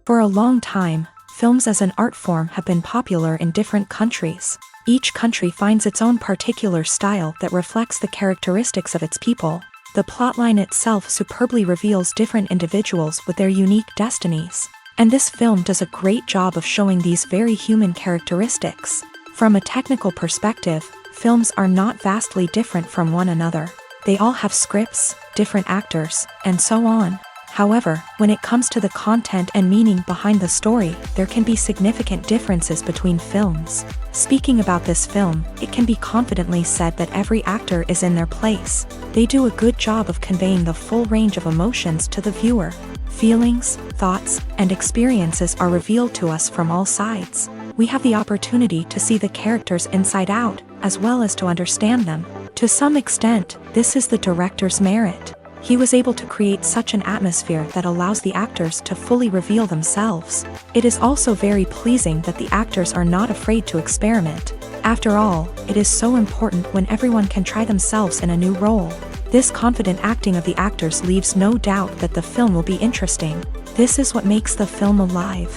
For a long time, films as an art form have been popular in different countries. Each country finds its own particular style that reflects the characteristics of its people. The plotline itself superbly reveals different individuals with their unique destinies. And this film does a great job of showing these very human characteristics. From a technical perspective, films are not vastly different from one another. They all have scripts, different actors, and so on. However, when it comes to the content and meaning behind the story, there can be significant differences between films. Speaking about this film, it can be confidently said that every actor is in their place. They do a good job of conveying the full range of emotions to the viewer. Feelings, thoughts, and experiences are revealed to us from all sides. We have the opportunity to see the characters inside out, as well as to understand them. To some extent, this is the director's merit. He was able to create such an atmosphere that allows the actors to fully reveal themselves. It is also very pleasing that the actors are not afraid to experiment. After all, it is so important when everyone can try themselves in a new role. This confident acting of the actors leaves no doubt that the film will be interesting. This is what makes the film alive.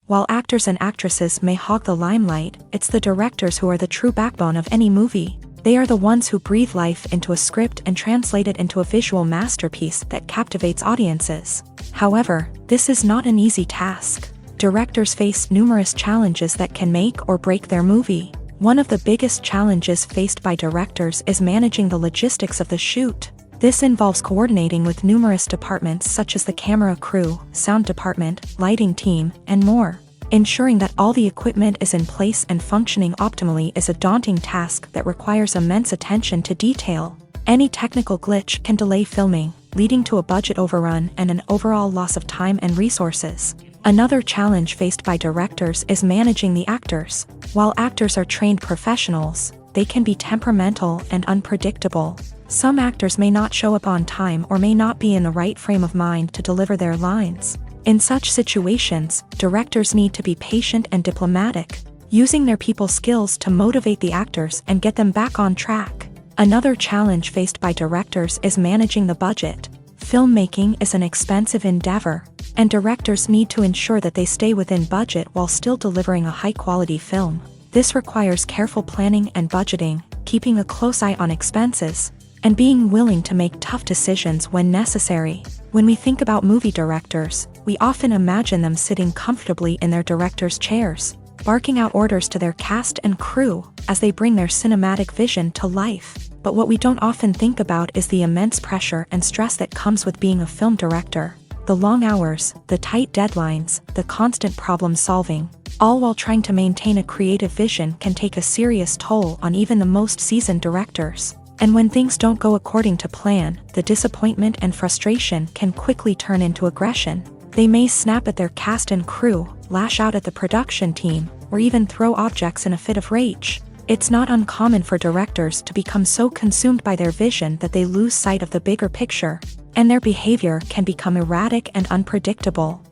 While actors and actresses may hog the limelight, it's the directors who are the true backbone of any movie. They are the ones who breathe life into a script and translate it into a visual masterpiece that captivates audiences. However, this is not an easy task. Directors face numerous challenges that can make or break their movie. One of the biggest challenges faced by directors is managing the logistics of the shoot. This involves coordinating with numerous departments such as the camera crew, sound department, lighting team, and more. Ensuring that all the equipment is in place and functioning optimally is a daunting task that requires immense attention to detail. Any technical glitch can delay filming, leading to a budget overrun and an overall loss of time and resources. Another challenge faced by directors is managing the actors. While actors are trained professionals, they can be temperamental and unpredictable. Some actors may not show up on time or may not be in the right frame of mind to deliver their lines. In such situations, directors need to be patient and diplomatic, using their people skills to motivate the actors and get them back on track. Another challenge faced by directors is managing the budget. Filmmaking is an expensive endeavor, and directors need to ensure that they stay within budget while still delivering a high-quality film. This requires careful planning and budgeting, keeping a close eye on expenses, and being willing to make tough decisions when necessary. When we think about movie directors, we often imagine them sitting comfortably in their director's chairs, barking out orders to their cast and crew as they bring their cinematic vision to life. But what we don't often think about is the immense pressure and stress that comes with being a film director. The long hours, the tight deadlines, the constant problem solving, all while trying to maintain a creative vision can take a serious toll on even the most seasoned directors. And when things don't go according to plan, the disappointment and frustration can quickly turn into aggression. They may snap at their cast and crew, lash out at the production team, or even throw objects in a fit of rage. It's not uncommon for directors to become so consumed by their vision that they lose sight of the bigger picture, and their behavior can become erratic and unpredictable.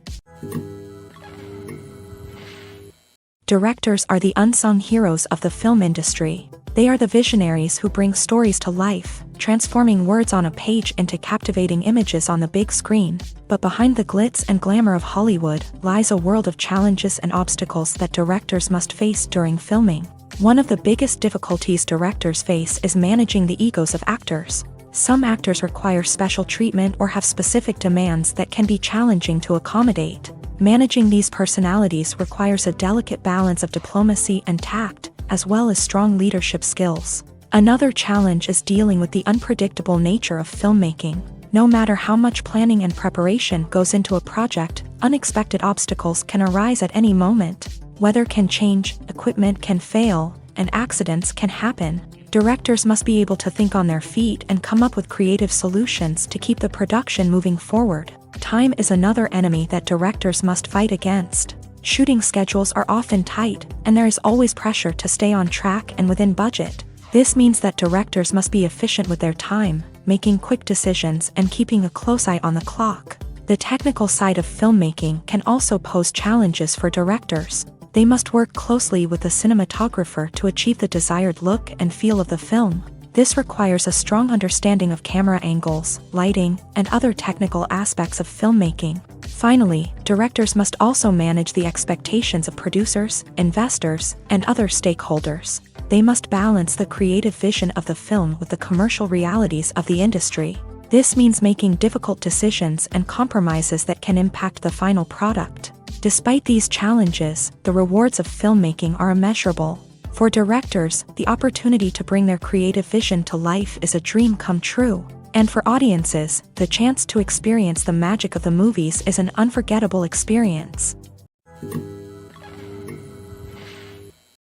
Directors are the unsung heroes of the film industry. They are the visionaries who bring stories to life, transforming words on a page into captivating images on the big screen. But behind the glitz and glamour of Hollywood lies a world of challenges and obstacles that directors must face during filming. One of the biggest difficulties directors face is managing the egos of actors. Some actors require special treatment or have specific demands that can be challenging to accommodate. Managing these personalities requires a delicate balance of diplomacy and tact, as well as strong leadership skills. Another challenge is dealing with the unpredictable nature of filmmaking. No matter how much planning and preparation goes into a project, unexpected obstacles can arise at any moment. Weather can change, equipment can fail, and accidents can happen. Directors must be able to think on their feet and come up with creative solutions to keep the production moving forward. Time is another enemy that directors must fight against. Shooting schedules are often tight, and there is always pressure to stay on track and within budget. This means that directors must be efficient with their time, making quick decisions and keeping a close eye on the clock. The technical side of filmmaking can also pose challenges for directors. They must work closely with the cinematographer to achieve the desired look and feel of the film. This requires a strong understanding of camera angles, lighting, and other technical aspects of filmmaking. Finally, directors must also manage the expectations of producers, investors, and other stakeholders. They must balance the creative vision of the film with the commercial realities of the industry. This means making difficult decisions and compromises that can impact the final product. Despite these challenges, the rewards of filmmaking are immeasurable. For directors, the opportunity to bring their creative vision to life is a dream come true. And for audiences, the chance to experience the magic of the movies is an unforgettable experience.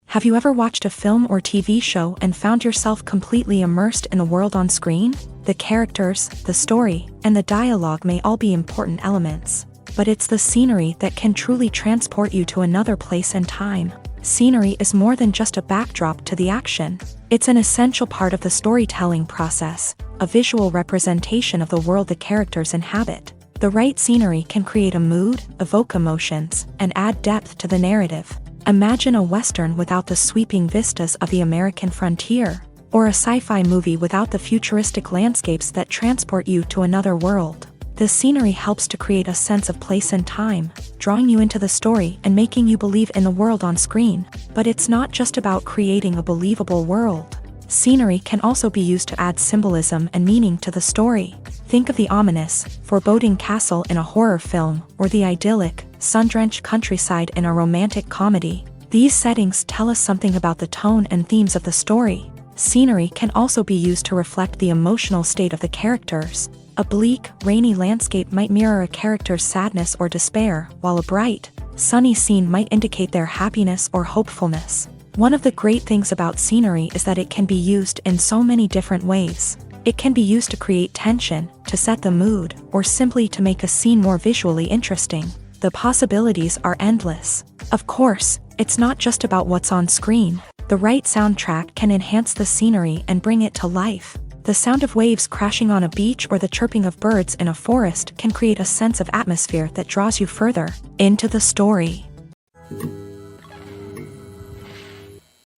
Have you ever watched a film or TV show and found yourself completely immersed in the world on screen? The characters, the story, and the dialogue may all be important elements, but it's the scenery that can truly transport you to another place and time. Scenery is more than just a backdrop to the action. It's an essential part of the storytelling process, a visual representation of the world the characters inhabit. The right scenery can create a mood, evoke emotions, and add depth to the narrative. Imagine a Western without the sweeping vistas of the American frontier, or a sci-fi movie without the futuristic landscapes that transport you to another world. The scenery helps to create a sense of place and time, drawing you into the story and making you believe in the world on screen. But it's not just about creating a believable world. Scenery can also be used to add symbolism and meaning to the story. Think of the ominous, foreboding castle in a horror film, or the idyllic, sun-drenched countryside in a romantic comedy. These settings tell us something about the tone and themes of the story. Scenery can also be used to reflect the emotional state of the characters. A bleak, rainy landscape might mirror a character's sadness or despair, while a bright, sunny scene might indicate their happiness or hopefulness. One of the great things about scenery is that it can be used in so many different ways. It can be used to create tension, to set the mood, or simply to make a scene more visually interesting. The possibilities are endless. Of course, it's not just about what's on screen. The right soundtrack can enhance the scenery and bring it to life. The sound of waves crashing on a beach or the chirping of birds in a forest can create a sense of atmosphere that draws you further into the story.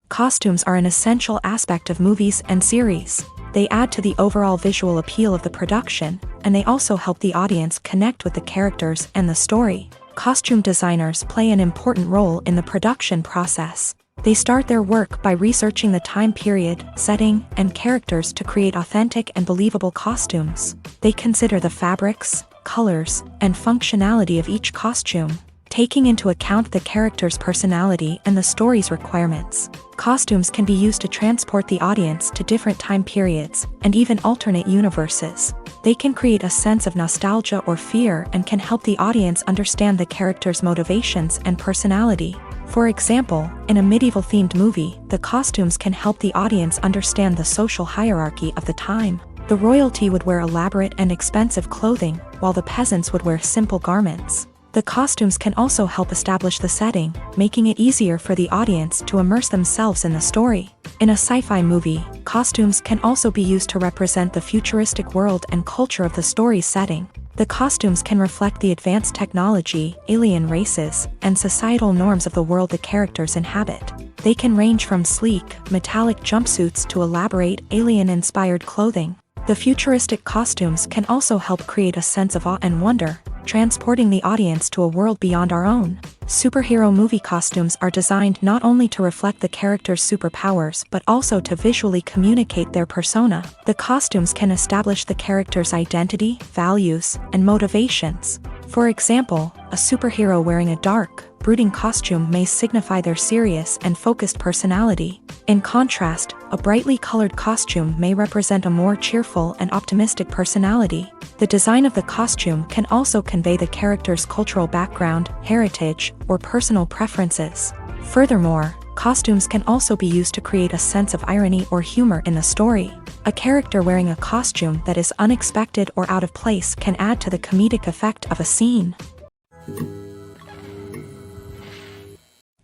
Costumes are an essential aspect of movies and series. They add to the overall visual appeal of the production, and they also help the audience connect with the characters and the story. Costume designers play an important role in the production process. They start their work by researching the time period, setting, and characters to create authentic and believable costumes. They consider the fabrics, colors, and functionality of each costume, taking into account the character's personality and the story's requirements. Costumes can be used to transport the audience to different time periods and even alternate universes. They can create a sense of nostalgia or fear and can help the audience understand the character's motivations and personality. For example, in a medieval-themed movie, the costumes can help the audience understand the social hierarchy of the time. The royalty would wear elaborate and expensive clothing, while the peasants would wear simple garments. The costumes can also help establish the setting, making it easier for the audience to immerse themselves in the story. In a sci-fi movie, costumes can also be used to represent the futuristic world and culture of the story's setting. The costumes can reflect the advanced technology, alien races, and societal norms of the world the characters inhabit. They can range from sleek, metallic jumpsuits to elaborate, alien-inspired clothing. The futuristic costumes can also help create a sense of awe and wonder, transporting the audience to a world beyond our own. Superhero movie costumes are designed not only to reflect the character's superpowers but also to visually communicate their persona. The costumes can establish the character's identity, values, and motivations. For example, a superhero wearing a dark, brooding costume may signify their serious and focused personality. In contrast, a brightly colored costume may represent a more cheerful and optimistic personality. The design of the costume can also convey the character's cultural background, heritage, or personal preferences. Furthermore, costumes can also be used to create a sense of irony or humor in the story. A character wearing a costume that is unexpected or out of place can add to the comedic effect of a scene.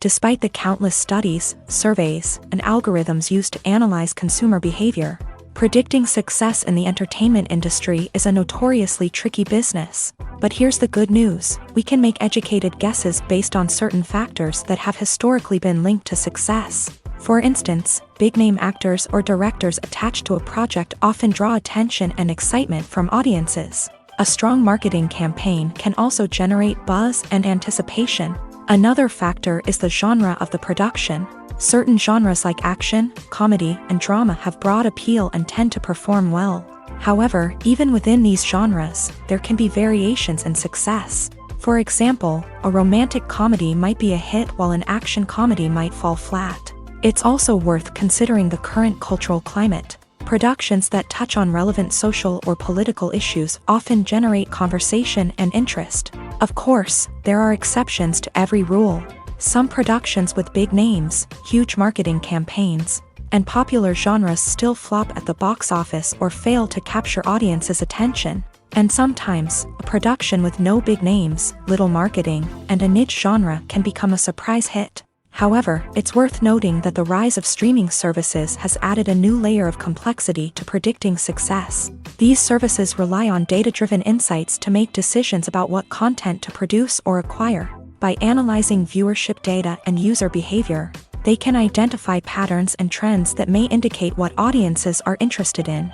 Despite the countless studies, surveys, and algorithms used to analyze consumer behavior, predicting success in the entertainment industry is a notoriously tricky business. But here's the good news: we can make educated guesses based on certain factors that have historically been linked to success. For instance, big-name actors or directors attached to a project often draw attention and excitement from audiences. A strong marketing campaign can also generate buzz and anticipation. Another factor is the genre of the production. Certain genres like action, comedy, and drama have broad appeal and tend to perform well. However, even within these genres, there can be variations in success. For example, a romantic comedy might be a hit while an action comedy might fall flat. It's also worth considering the current cultural climate. Productions that touch on relevant social or political issues often generate conversation and interest. Of course, there are exceptions to every rule. Some productions with big names, huge marketing campaigns, and popular genres still flop at the box office or fail to capture audiences' attention. And sometimes, a production with no big names, little marketing, and a niche genre can become a surprise hit. However, it's worth noting that the rise of streaming services has added a new layer of complexity to predicting success. These services rely on data-driven insights to make decisions about what content to produce or acquire. By analyzing viewership data and user behavior, they can identify patterns and trends that may indicate what audiences are interested in.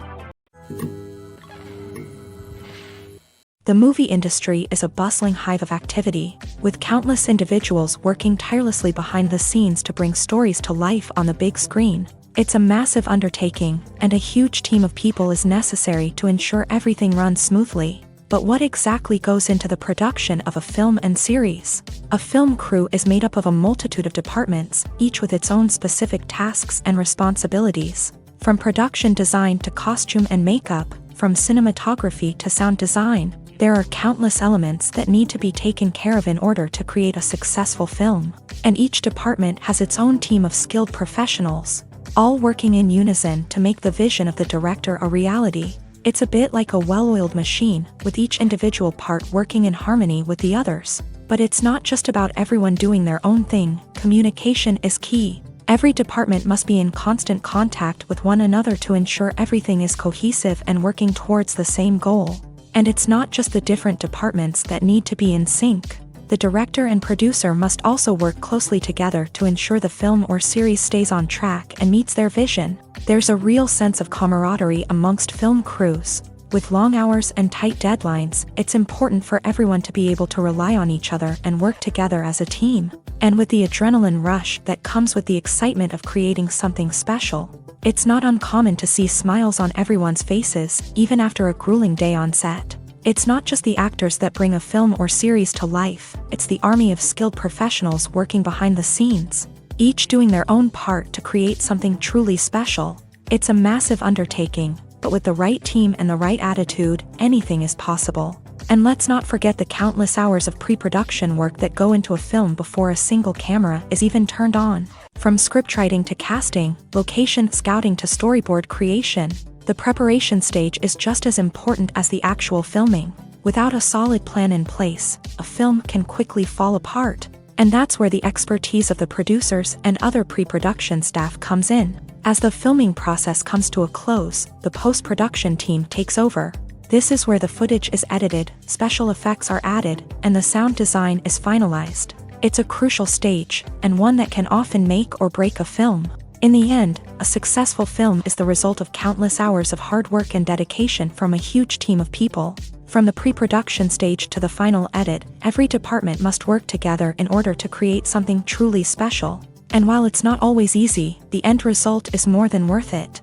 The movie industry is a bustling hive of activity, with countless individuals working tirelessly behind the scenes to bring stories to life on the big screen. It's a massive undertaking, and a huge team of people is necessary to ensure everything runs smoothly. But what exactly goes into the production of a film and series? A film crew is made up of a multitude of departments, each with its own specific tasks and responsibilities. From production design to costume and makeup, from cinematography to sound design, there are countless elements that need to be taken care of in order to create a successful film. And each department has its own team of skilled professionals, all working in unison to make the vision of the director a reality. It's a bit like a well-oiled machine, with each individual part working in harmony with the others. But it's not just about everyone doing their own thing. Communication is key. Every department must be in constant contact with one another to ensure everything is cohesive and working towards the same goal. And it's not just the different departments that need to be in sync. The director and producer must also work closely together to ensure the film or series stays on track and meets their vision. There's a real sense of camaraderie amongst film crews. With long hours and tight deadlines, it's important for everyone to be able to rely on each other and work together as a team. And with the adrenaline rush that comes with the excitement of creating something special, it's not uncommon to see smiles on everyone's faces, even after a grueling day on set. It's not just the actors that bring a film or series to life, it's the army of skilled professionals working behind the scenes, each doing their own part to create something truly special. It's a massive undertaking, but with the right team and the right attitude, anything is possible. And let's not forget the countless hours of pre-production work that go into a film before a single camera is even turned on. From scriptwriting to casting, location scouting to storyboard creation, the preparation stage is just as important as the actual filming. Without a solid plan in place, a film can quickly fall apart. And that's where the expertise of the producers and other pre-production staff comes in. As the filming process comes to a close, the post-production team takes over. This is where the footage is edited, special effects are added, and the sound design is finalized. It's a crucial stage, and one that can often make or break a film. In the end, a successful film is the result of countless hours of hard work and dedication from a huge team of people. From the pre-production stage to the final edit, every department must work together in order to create something truly special. And while it's not always easy, the end result is more than worth it.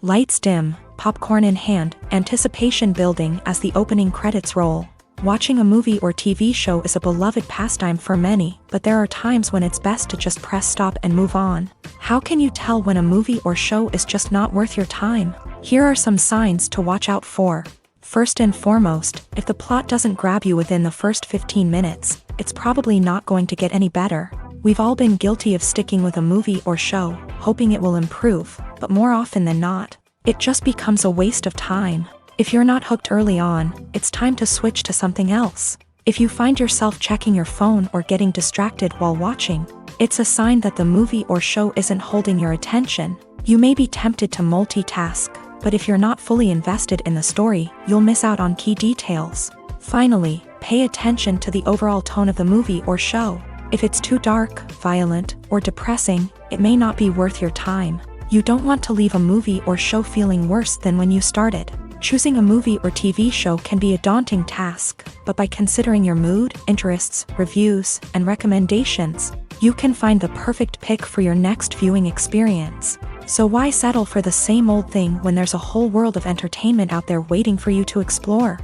Lights dim, popcorn in hand, anticipation building as the opening credits roll. Watching a movie or TV show is a beloved pastime for many, but there are times when it's best to just press stop and move on. How can you tell when a movie or show is just not worth your time? Here are some signs to watch out for. First and foremost, if the plot doesn't grab you within the first 15 minutes, it's probably not going to get any better. We've all been guilty of sticking with a movie or show, hoping it will improve, but more often than not, it just becomes a waste of time. If you're not hooked early on, it's time to switch to something else. If you find yourself checking your phone or getting distracted while watching, it's a sign that the movie or show isn't holding your attention. You may be tempted to multitask, but if you're not fully invested in the story, you'll miss out on key details. Finally, pay attention to the overall tone of the movie or show. If it's too dark, violent, or depressing, it may not be worth your time. You don't want to leave a movie or show feeling worse than when you started. Choosing a movie or TV show can be a daunting task, but by considering your mood, interests, reviews, and recommendations, you can find the perfect pick for your next viewing experience. So why settle for the same old thing when there's a whole world of entertainment out there waiting for you to explore?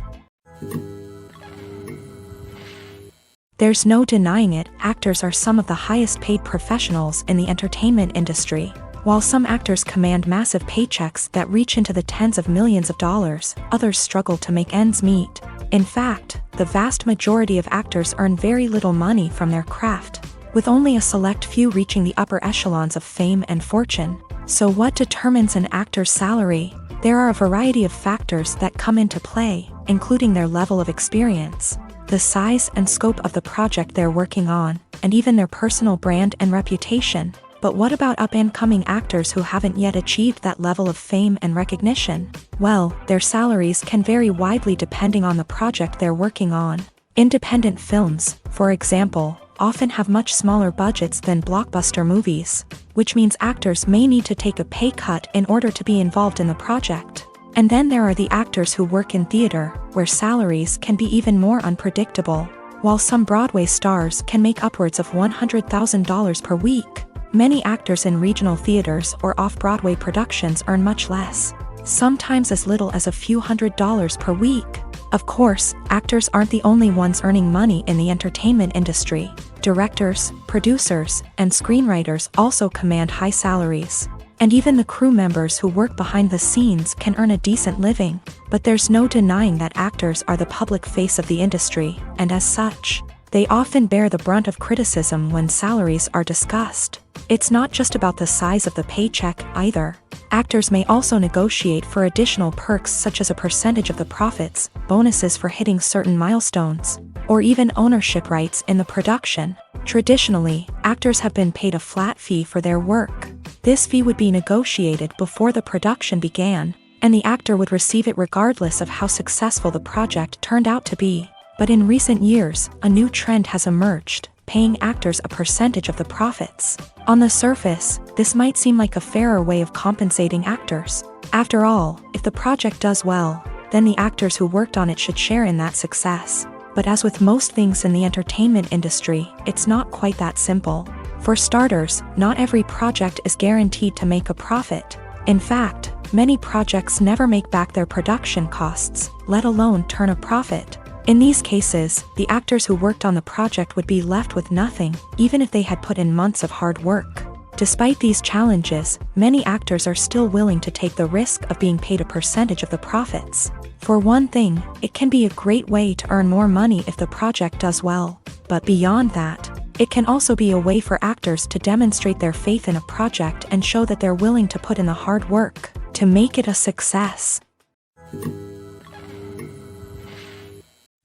There's no denying it, actors are some of the highest paid professionals in the entertainment industry. While some actors command massive paychecks that reach into the tens of millions of dollars, others struggle to make ends meet. In fact, the vast majority of actors earn very little money from their craft, with only a select few reaching the upper echelons of fame and fortune. So what determines an actor's salary? There are a variety of factors that come into play, including their level of experience, the size and scope of the project they're working on, and even their personal brand and reputation. But what about up-and-coming actors who haven't yet achieved that level of fame and recognition? Well, their salaries can vary widely depending on the project they're working on. Independent films, for example, often have much smaller budgets than blockbuster movies, which means actors may need to take a pay cut in order to be involved in the project. And then there are the actors who work in theater, where salaries can be even more unpredictable. While some Broadway stars can make upwards of $100,000 per week, many actors in regional theaters or off-Broadway productions earn much less, sometimes as little as a few $100s per week. Of course, actors aren't the only ones earning money in the entertainment industry. Directors, producers, and screenwriters also command high salaries. And even the crew members who work behind the scenes can earn a decent living. But there's no denying that actors are the public face of the industry, and as such, they often bear the brunt of criticism when salaries are discussed. It's not just about the size of the paycheck, either. Actors may also negotiate for additional perks such as a percentage of the profits, bonuses for hitting certain milestones, or even ownership rights in the production. Traditionally, actors have been paid a flat fee for their work. This fee would be negotiated before the production began, and the actor would receive it regardless of how successful the project turned out to be. But in recent years, a new trend has emerged, paying actors a percentage of the profits. On the surface, this might seem like a fairer way of compensating actors. After all, if the project does well, then the actors who worked on it should share in that success. But as with most things in the entertainment industry, it's not quite that simple. For starters, not every project is guaranteed to make a profit. In fact, many projects never make back their production costs, let alone turn a profit. In these cases, the actors who worked on the project would be left with nothing, even if they had put in months of hard work. Despite these challenges, many actors are still willing to take the risk of being paid a percentage of the profits. For one thing, it can be a great way to earn more money if the project does well. But beyond that, it can also be a way for actors to demonstrate their faith in a project and show that they're willing to put in the hard work to make it a success.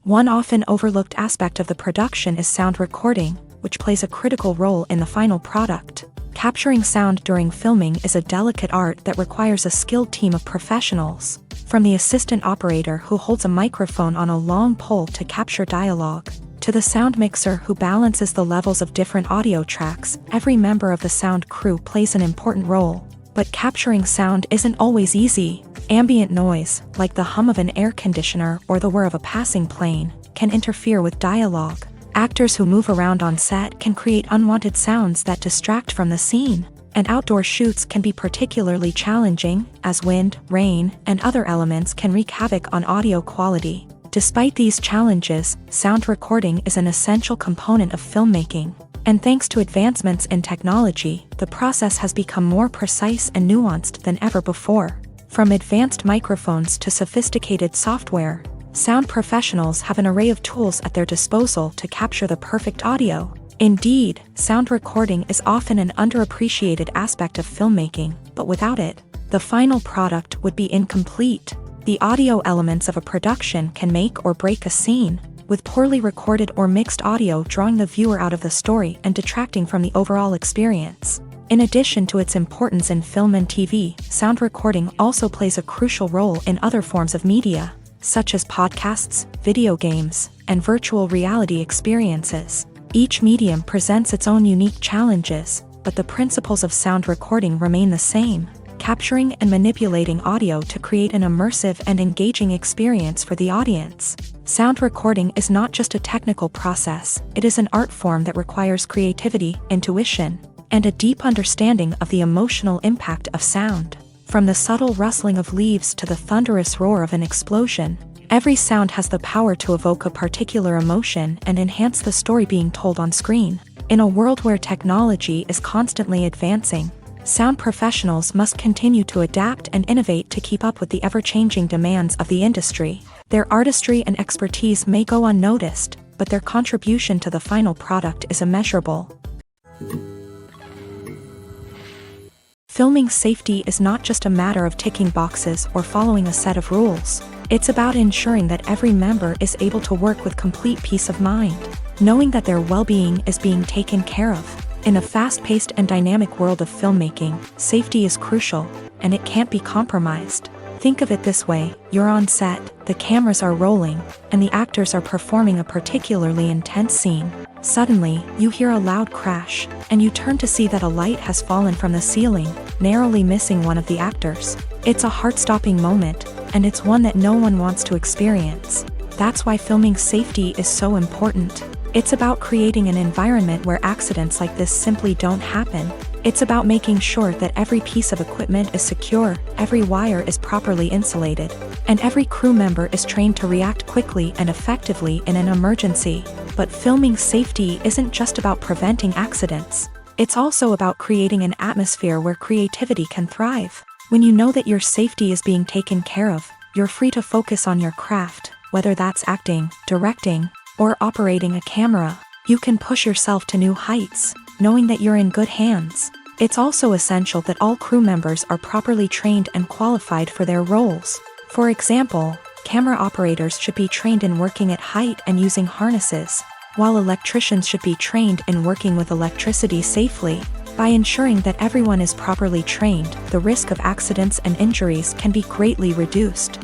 One often overlooked aspect of the production is sound recording, which plays a critical role in the final product. Capturing sound during filming is a delicate art that requires a skilled team of professionals. From the assistant operator who holds a microphone on a long pole to capture dialogue, to the sound mixer who balances the levels of different audio tracks, every member of the sound crew plays an important role. But capturing sound isn't always easy. Ambient noise, like the hum of an air conditioner or the whir of a passing plane, can interfere with dialogue. Actors who move around on set can create unwanted sounds that distract from the scene. And outdoor shoots can be particularly challenging, as wind, rain, and other elements can wreak havoc on audio quality. Despite these challenges, sound recording is an essential component of filmmaking. And thanks to advancements in technology, the process has become more precise and nuanced than ever before. From advanced microphones to sophisticated software, sound professionals have an array of tools at their disposal to capture the perfect audio. Indeed, sound recording is often an underappreciated aspect of filmmaking, but without it, the final product would be incomplete. The audio elements of a production can make or break a scene, with poorly recorded or mixed audio drawing the viewer out of the story and detracting from the overall experience. In addition to its importance in film and TV, sound recording also plays a crucial role in other forms of media, such as podcasts, video games, and virtual reality experiences. Each medium presents its own unique challenges, but the principles of sound recording remain the same, capturing and manipulating audio to create an immersive and engaging experience for the audience. Sound recording is not just a technical process, it is an art form that requires creativity, intuition, and a deep understanding of the emotional impact of sound. From the subtle rustling of leaves to the thunderous roar of an explosion, every sound has the power to evoke a particular emotion and enhance the story being told on screen. In a world where technology is constantly advancing, sound professionals must continue to adapt and innovate to keep up with the ever-changing demands of the industry. Their artistry and expertise may go unnoticed, but their contribution to the final product is immeasurable. Filming safety is not just a matter of ticking boxes or following a set of rules. It's about ensuring that every member is able to work with complete peace of mind, knowing that their well-being is being taken care of. In a fast-paced and dynamic world of filmmaking, safety is crucial, and it can't be compromised. Think of it this way: you're on set, the cameras are rolling, and the actors are performing a particularly intense scene. Suddenly, you hear a loud crash, and you turn to see that a light has fallen from the ceiling, narrowly missing one of the actors. It's a heart-stopping moment, and it's one that no one wants to experience. That's why filming safety is so important. It's about creating an environment where accidents like this simply don't happen. It's about making sure that every piece of equipment is secure, every wire is properly insulated, and every crew member is trained to react quickly and effectively in an emergency. But filming safety isn't just about preventing accidents. It's also about creating an atmosphere where creativity can thrive. When you know that your safety is being taken care of, you're free to focus on your craft, whether that's acting, directing, or operating a camera. You can push yourself to new heights, knowing that you're in good hands. It's also essential that all crew members are properly trained and qualified for their roles. For example, camera operators should be trained in working at height and using harnesses, while electricians should be trained in working with electricity safely. By ensuring that everyone is properly trained, the risk of accidents and injuries can be greatly reduced.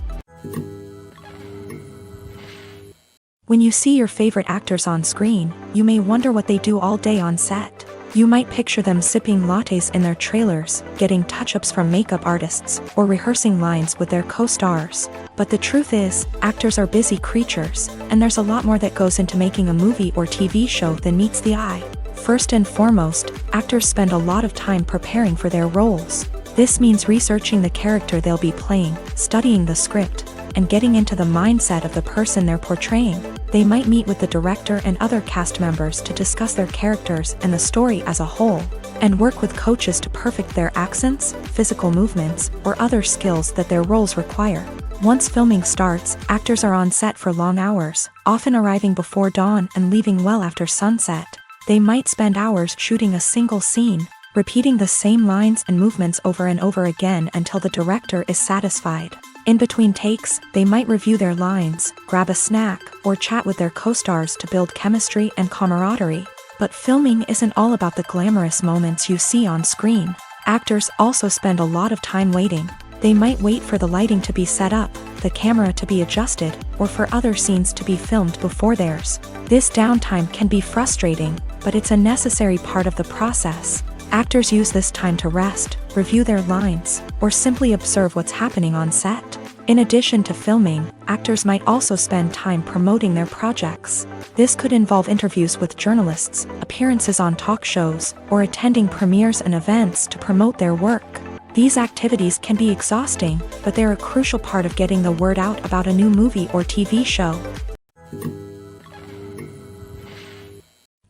When you see your favorite actors on screen, you may wonder what they do all day on set. You might picture them sipping lattes in their trailers, getting touch-ups from makeup artists, or rehearsing lines with their co-stars. But the truth is, actors are busy creatures, and there's a lot more that goes into making a movie or TV show than meets the eye. First and foremost, actors spend a lot of time preparing for their roles. This means researching the character they'll be playing, studying the script, and getting into the mindset of the person they're portraying. They might meet with the director and other cast members to discuss their characters and the story as a whole, and work with coaches to perfect their accents, physical movements, or other skills that their roles require. Once filming starts, actors are on set for long hours, often arriving before dawn and leaving well after sunset. They might spend hours shooting a single scene, repeating the same lines and movements over and over again until the director is satisfied. In between takes, they might review their lines, grab a snack, or chat with their co-stars to build chemistry and camaraderie. But filming isn't all about the glamorous moments you see on screen. Actors also spend a lot of time waiting. They might wait for the lighting to be set up, the camera to be adjusted, or for other scenes to be filmed before theirs. This downtime can be frustrating, but it's a necessary part of the process. Actors use this time to rest, review their lines, or simply observe what's happening on set. In addition to filming, actors might also spend time promoting their projects. This could involve interviews with journalists, appearances on talk shows, or attending premieres and events to promote their work. These activities can be exhausting, but they're a crucial part of getting the word out about a new movie or TV show.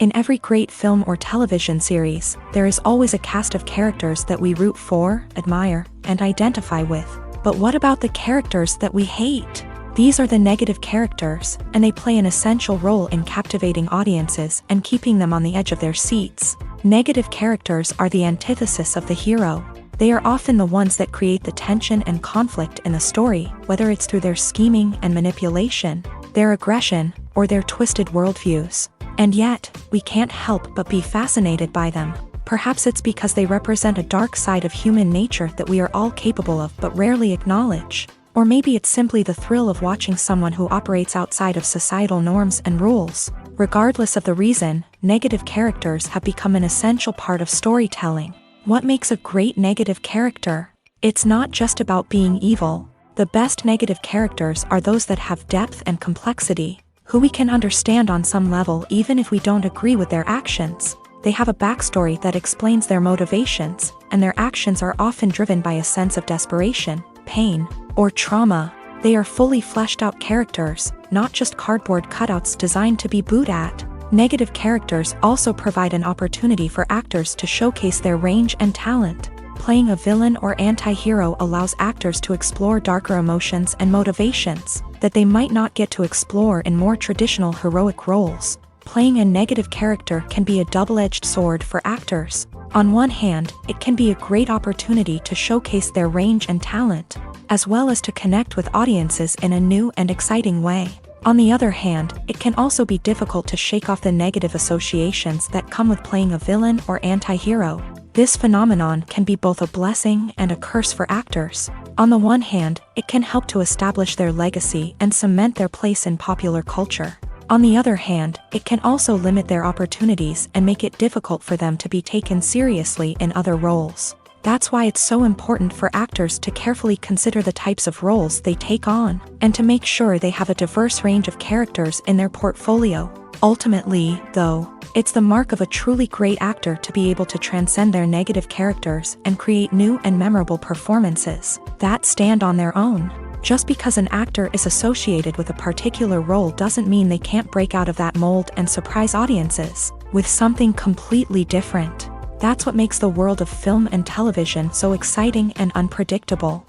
In every great film or television series, there is always a cast of characters that we root for, admire, and identify with. But what about the characters that we hate? These are the negative characters, and they play an essential role in captivating audiences and keeping them on the edge of their seats. Negative characters are the antithesis of the hero. They are often the ones that create the tension and conflict in the story, whether it's through their scheming and manipulation, their aggression, or their twisted worldviews. And yet, we can't help but be fascinated by them. Perhaps it's because they represent a dark side of human nature that we are all capable of but rarely acknowledge. Or maybe it's simply the thrill of watching someone who operates outside of societal norms and rules. Regardless of the reason, negative characters have become an essential part of storytelling. What makes a great negative character? It's not just about being evil. The best negative characters are those that have depth and complexity, who we can understand on some level even if we don't agree with their actions. They have a backstory that explains their motivations, and their actions are often driven by a sense of desperation, pain, or trauma. They are fully fleshed out characters, not just cardboard cutouts designed to be booed at. Negative characters also provide an opportunity for actors to showcase their range and talent. Playing a villain or anti-hero allows actors to explore darker emotions and motivations that they might not get to explore in more traditional heroic roles. Playing a negative character can be a double-edged sword for actors. On one hand, it can be a great opportunity to showcase their range and talent, as well as to connect with audiences in a new and exciting way. On the other hand, it can also be difficult to shake off the negative associations that come with playing a villain or anti-hero. This phenomenon can be both a blessing and a curse for actors. On the one hand, it can help to establish their legacy and cement their place in popular culture. On the other hand, it can also limit their opportunities and make it difficult for them to be taken seriously in other roles. That's why it's so important for actors to carefully consider the types of roles they take on, and to make sure they have a diverse range of characters in their portfolio. Ultimately, though, it's the mark of a truly great actor to be able to transcend their negative characters and create new and memorable performances that stand on their own. Just because an actor is associated with a particular role doesn't mean they can't break out of that mold and surprise audiences with something completely different. That's what makes the world of film and television so exciting and unpredictable.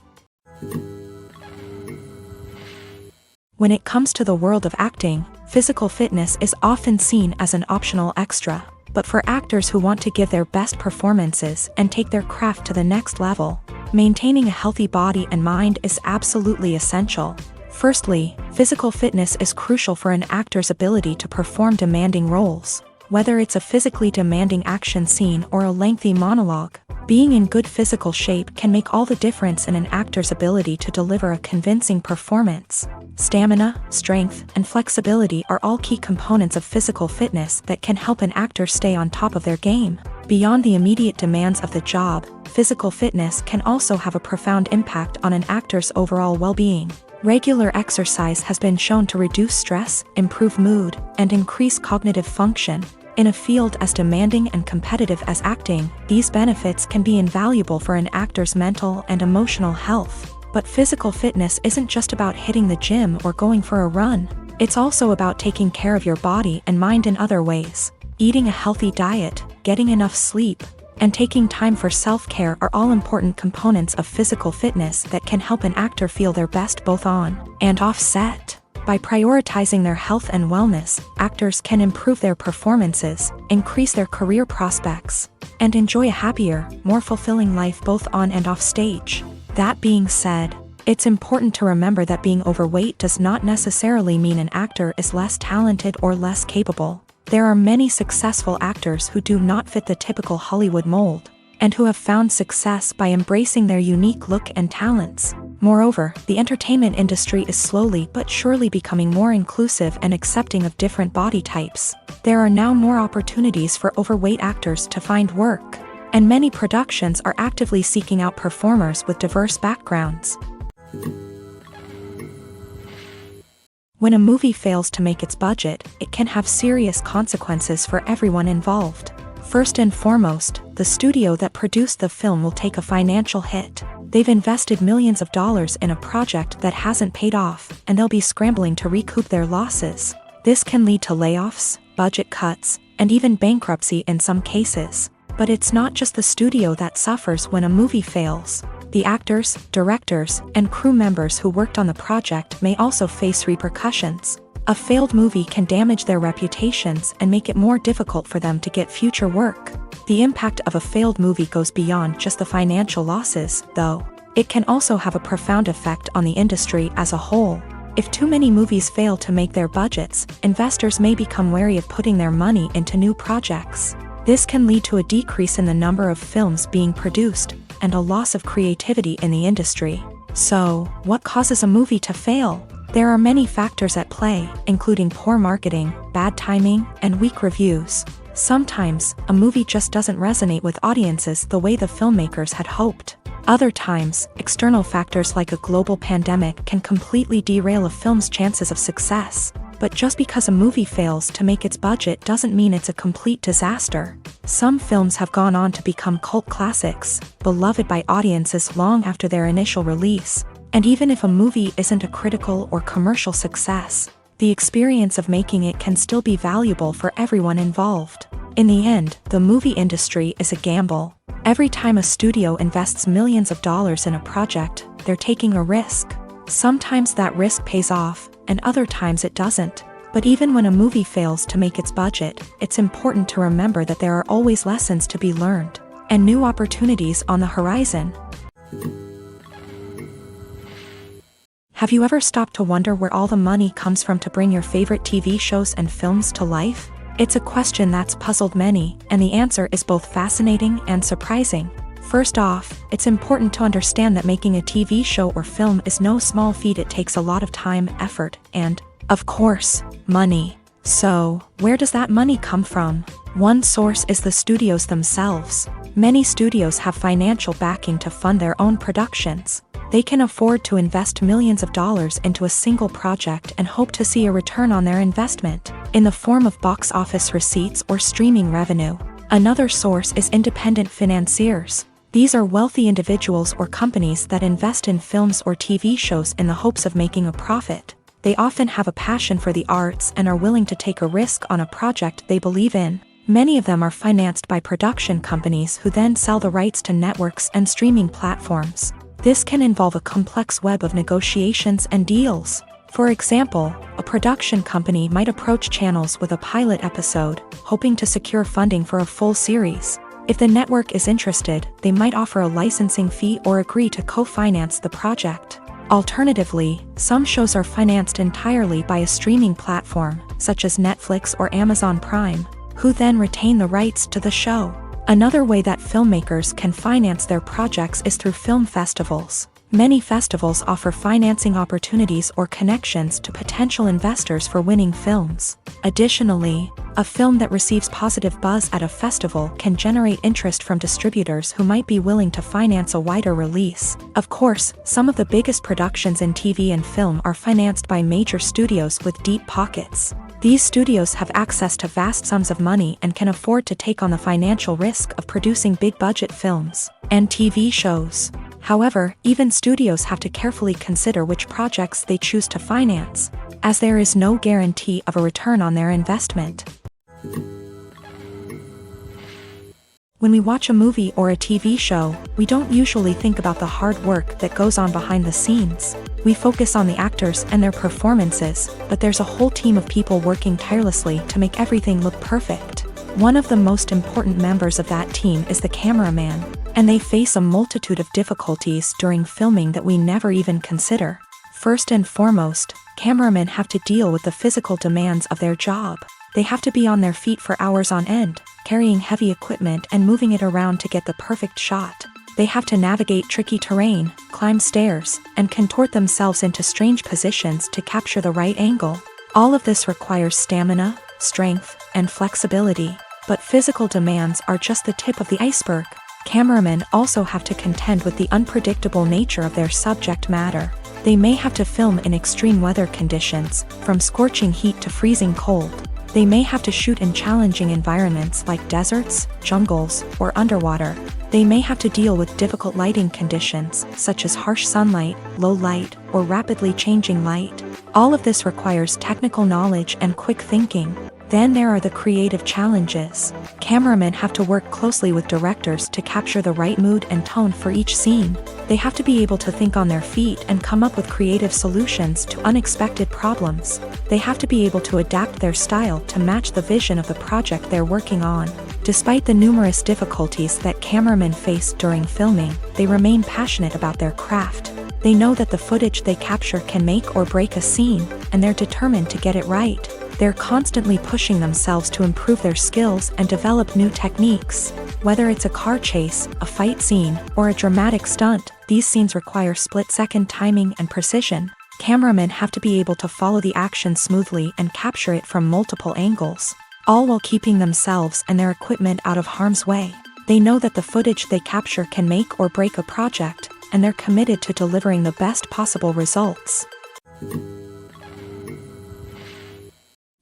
When it comes to the world of acting, physical fitness is often seen as an optional extra. But for actors who want to give their best performances and take their craft to the next level, maintaining a healthy body and mind is absolutely essential. Firstly, physical fitness is crucial for an actor's ability to perform demanding roles. Whether it's a physically demanding action scene or a lengthy monologue, being in good physical shape can make all the difference in an actor's ability to deliver a convincing performance. Stamina, strength, and flexibility are all key components of physical fitness that can help an actor stay on top of their game. Beyond the immediate demands of the job, physical fitness can also have a profound impact on an actor's overall well-being. Regular exercise has been shown to reduce stress, improve mood, and increase cognitive function. In a field as demanding and competitive as acting, these benefits can be invaluable for an actor's mental and emotional health. But physical fitness isn't just about hitting the gym or going for a run. It's also about taking care of your body and mind in other ways. Eating a healthy diet, getting enough sleep, and taking time for self-care are all important components of physical fitness that can help an actor feel their best both on and off set. By prioritizing their health and wellness, actors can improve their performances, increase their career prospects, and enjoy a happier, more fulfilling life both on and off stage. That being said, it's important to remember that being overweight does not necessarily mean an actor is less talented or less capable. There are many successful actors who do not fit the typical Hollywood mold, and who have found success by embracing their unique look and talents. Moreover, the entertainment industry is slowly but surely becoming more inclusive and accepting of different body types. There are now more opportunities for overweight actors to find work, and many productions are actively seeking out performers with diverse backgrounds. When a movie fails to make its budget, it can have serious consequences for everyone involved. First and foremost, the studio that produced the film will take a financial hit. They've invested millions of dollars in a project that hasn't paid off, and they'll be scrambling to recoup their losses. This can lead to layoffs, budget cuts, and even bankruptcy in some cases. But it's not just the studio that suffers when a movie fails. The actors, directors, and crew members who worked on the project may also face repercussions. A failed movie can damage their reputations and make it more difficult for them to get future work. The impact of a failed movie goes beyond just the financial losses, though. It can also have a profound effect on the industry as a whole. If too many movies fail to make their budgets, investors may become wary of putting their money into new projects. This can lead to a decrease in the number of films being produced, and a loss of creativity in the industry. So, what causes a movie to fail? There are many factors at play, including poor marketing, bad timing, and weak reviews. Sometimes, a movie just doesn't resonate with audiences the way the filmmakers had hoped. Other times, external factors like a global pandemic can completely derail a film's chances of success. But just because a movie fails to make its budget doesn't mean it's a complete disaster. Some films have gone on to become cult classics, beloved by audiences long after their initial release. And even if a movie isn't a critical or commercial success, the experience of making it can still be valuable for everyone involved. In the end, the movie industry is a gamble. Every time a studio invests millions of dollars in a project, they're taking a risk. Sometimes that risk pays off, and other times it doesn't. But even when a movie fails to make its budget, it's important to remember that there are always lessons to be learned, and new opportunities on the horizon. Have you ever stopped to wonder where all the money comes from to bring your favorite TV shows and films to life? It's a question that's puzzled many, and the answer is both fascinating and surprising. First off, it's important to understand that making a TV show or film is no small feat. It takes a lot of time, effort, and, of course, money. So, where does that money come from? One source is the studios themselves. Many studios have financial backing to fund their own productions. They can afford to invest millions of dollars into a single project and hope to see a return on their investment, in the form of box office receipts or streaming revenue. Another source is independent financiers. These are wealthy individuals or companies that invest in films or TV shows in the hopes of making a profit. They often have a passion for the arts and are willing to take a risk on a project they believe in. Many of them are financed by production companies who then sell the rights to networks and streaming platforms. This can involve a complex web of negotiations and deals. For example, a production company might approach channels with a pilot episode, hoping to secure funding for a full series. If the network is interested, they might offer a licensing fee or agree to co-finance the project. Alternatively, some shows are financed entirely by a streaming platform, such as Netflix or Amazon Prime, who then retain the rights to the show. Another way that filmmakers can finance their projects is through film festivals. Many festivals offer financing opportunities or connections to potential investors for winning films. Additionally, a film that receives positive buzz at a festival can generate interest from distributors who might be willing to finance a wider release. Of course, some of the biggest productions in TV and film are financed by major studios with deep pockets. These studios have access to vast sums of money and can afford to take on the financial risk of producing big-budget films and TV shows. However, even studios have to carefully consider which projects they choose to finance, as there is no guarantee of a return on their investment. When we watch a movie or a TV show, we don't usually think about the hard work that goes on behind the scenes. We focus on the actors and their performances, but there's a whole team of people working tirelessly to make everything look perfect. One of the most important members of that team is the cameraman, and they face a multitude of difficulties during filming that we never even consider. First and foremost, cameramen have to deal with the physical demands of their job. They have to be on their feet for hours on end, carrying heavy equipment and moving it around to get the perfect shot. They have to navigate tricky terrain, climb stairs, and contort themselves into strange positions to capture the right angle. All of this requires stamina, strength, and flexibility. But physical demands are just the tip of the iceberg. Cameramen also have to contend with the unpredictable nature of their subject matter. They may have to film in extreme weather conditions, from scorching heat to freezing cold. They may have to shoot in challenging environments like deserts, jungles, or underwater. They may have to deal with difficult lighting conditions, such as harsh sunlight, low light, or rapidly changing light. All of this requires technical knowledge and quick thinking. Then there are the creative challenges. Cameramen have to work closely with directors to capture the right mood and tone for each scene. They have to be able to think on their feet and come up with creative solutions to unexpected problems. They have to be able to adapt their style to match the vision of the project they're working on. Despite the numerous difficulties that cameramen face during filming, they remain passionate about their craft. They know that the footage they capture can make or break a scene, and they're determined to get it right. They're constantly pushing themselves to improve their skills and develop new techniques. Whether it's a car chase, a fight scene, or a dramatic stunt, these scenes require split-second timing and precision. Cameramen have to be able to follow the action smoothly and capture it from multiple angles, all while keeping themselves and their equipment out of harm's way. They know that the footage they capture can make or break a project, and they're committed to delivering the best possible results.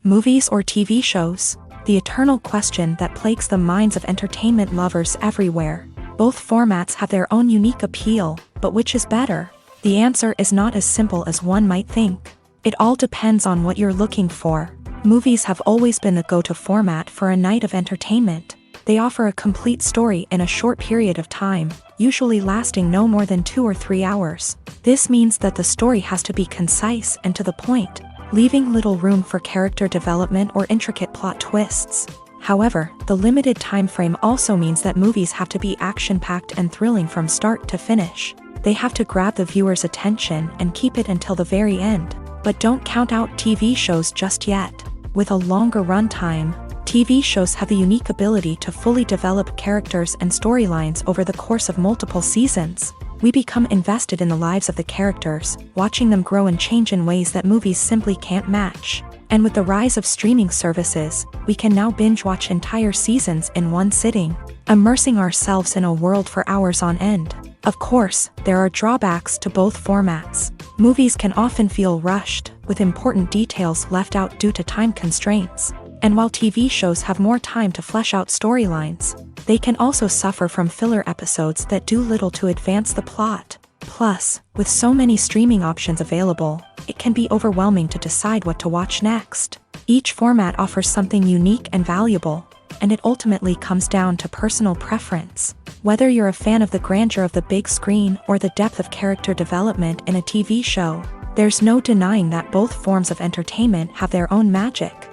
Movies or TV shows? The eternal question that plagues the minds of entertainment lovers everywhere. Both formats have their own unique appeal, but which is better? The answer is not as simple as one might think. It all depends on what you're looking for. Movies have always been the go-to format for a night of entertainment. They offer a complete story in a short period of time, usually lasting no more than 2 or 3 hours. This means that the story has to be concise and to the point, leaving little room for character development or intricate plot twists. However, the limited time frame also means that movies have to be action-packed and thrilling from start to finish. They have to grab the viewer's attention and keep it until the very end. But don't count out TV shows just yet. With a longer runtime, TV shows have the unique ability to fully develop characters and storylines over the course of multiple seasons. We become invested in the lives of the characters, watching them grow and change in ways that movies simply can't match. And with the rise of streaming services, we can now binge-watch entire seasons in one sitting, immersing ourselves in a world for hours on end. Of course, there are drawbacks to both formats. Movies can often feel rushed, with important details left out due to time constraints. And while TV shows have more time to flesh out storylines, they can also suffer from filler episodes that do little to advance the plot. Plus, with so many streaming options available, it can be overwhelming to decide what to watch next. Each format offers something unique and valuable, and it ultimately comes down to personal preference. Whether you're a fan of the grandeur of the big screen or the depth of character development in a TV show, there's no denying that both forms of entertainment have their own magic.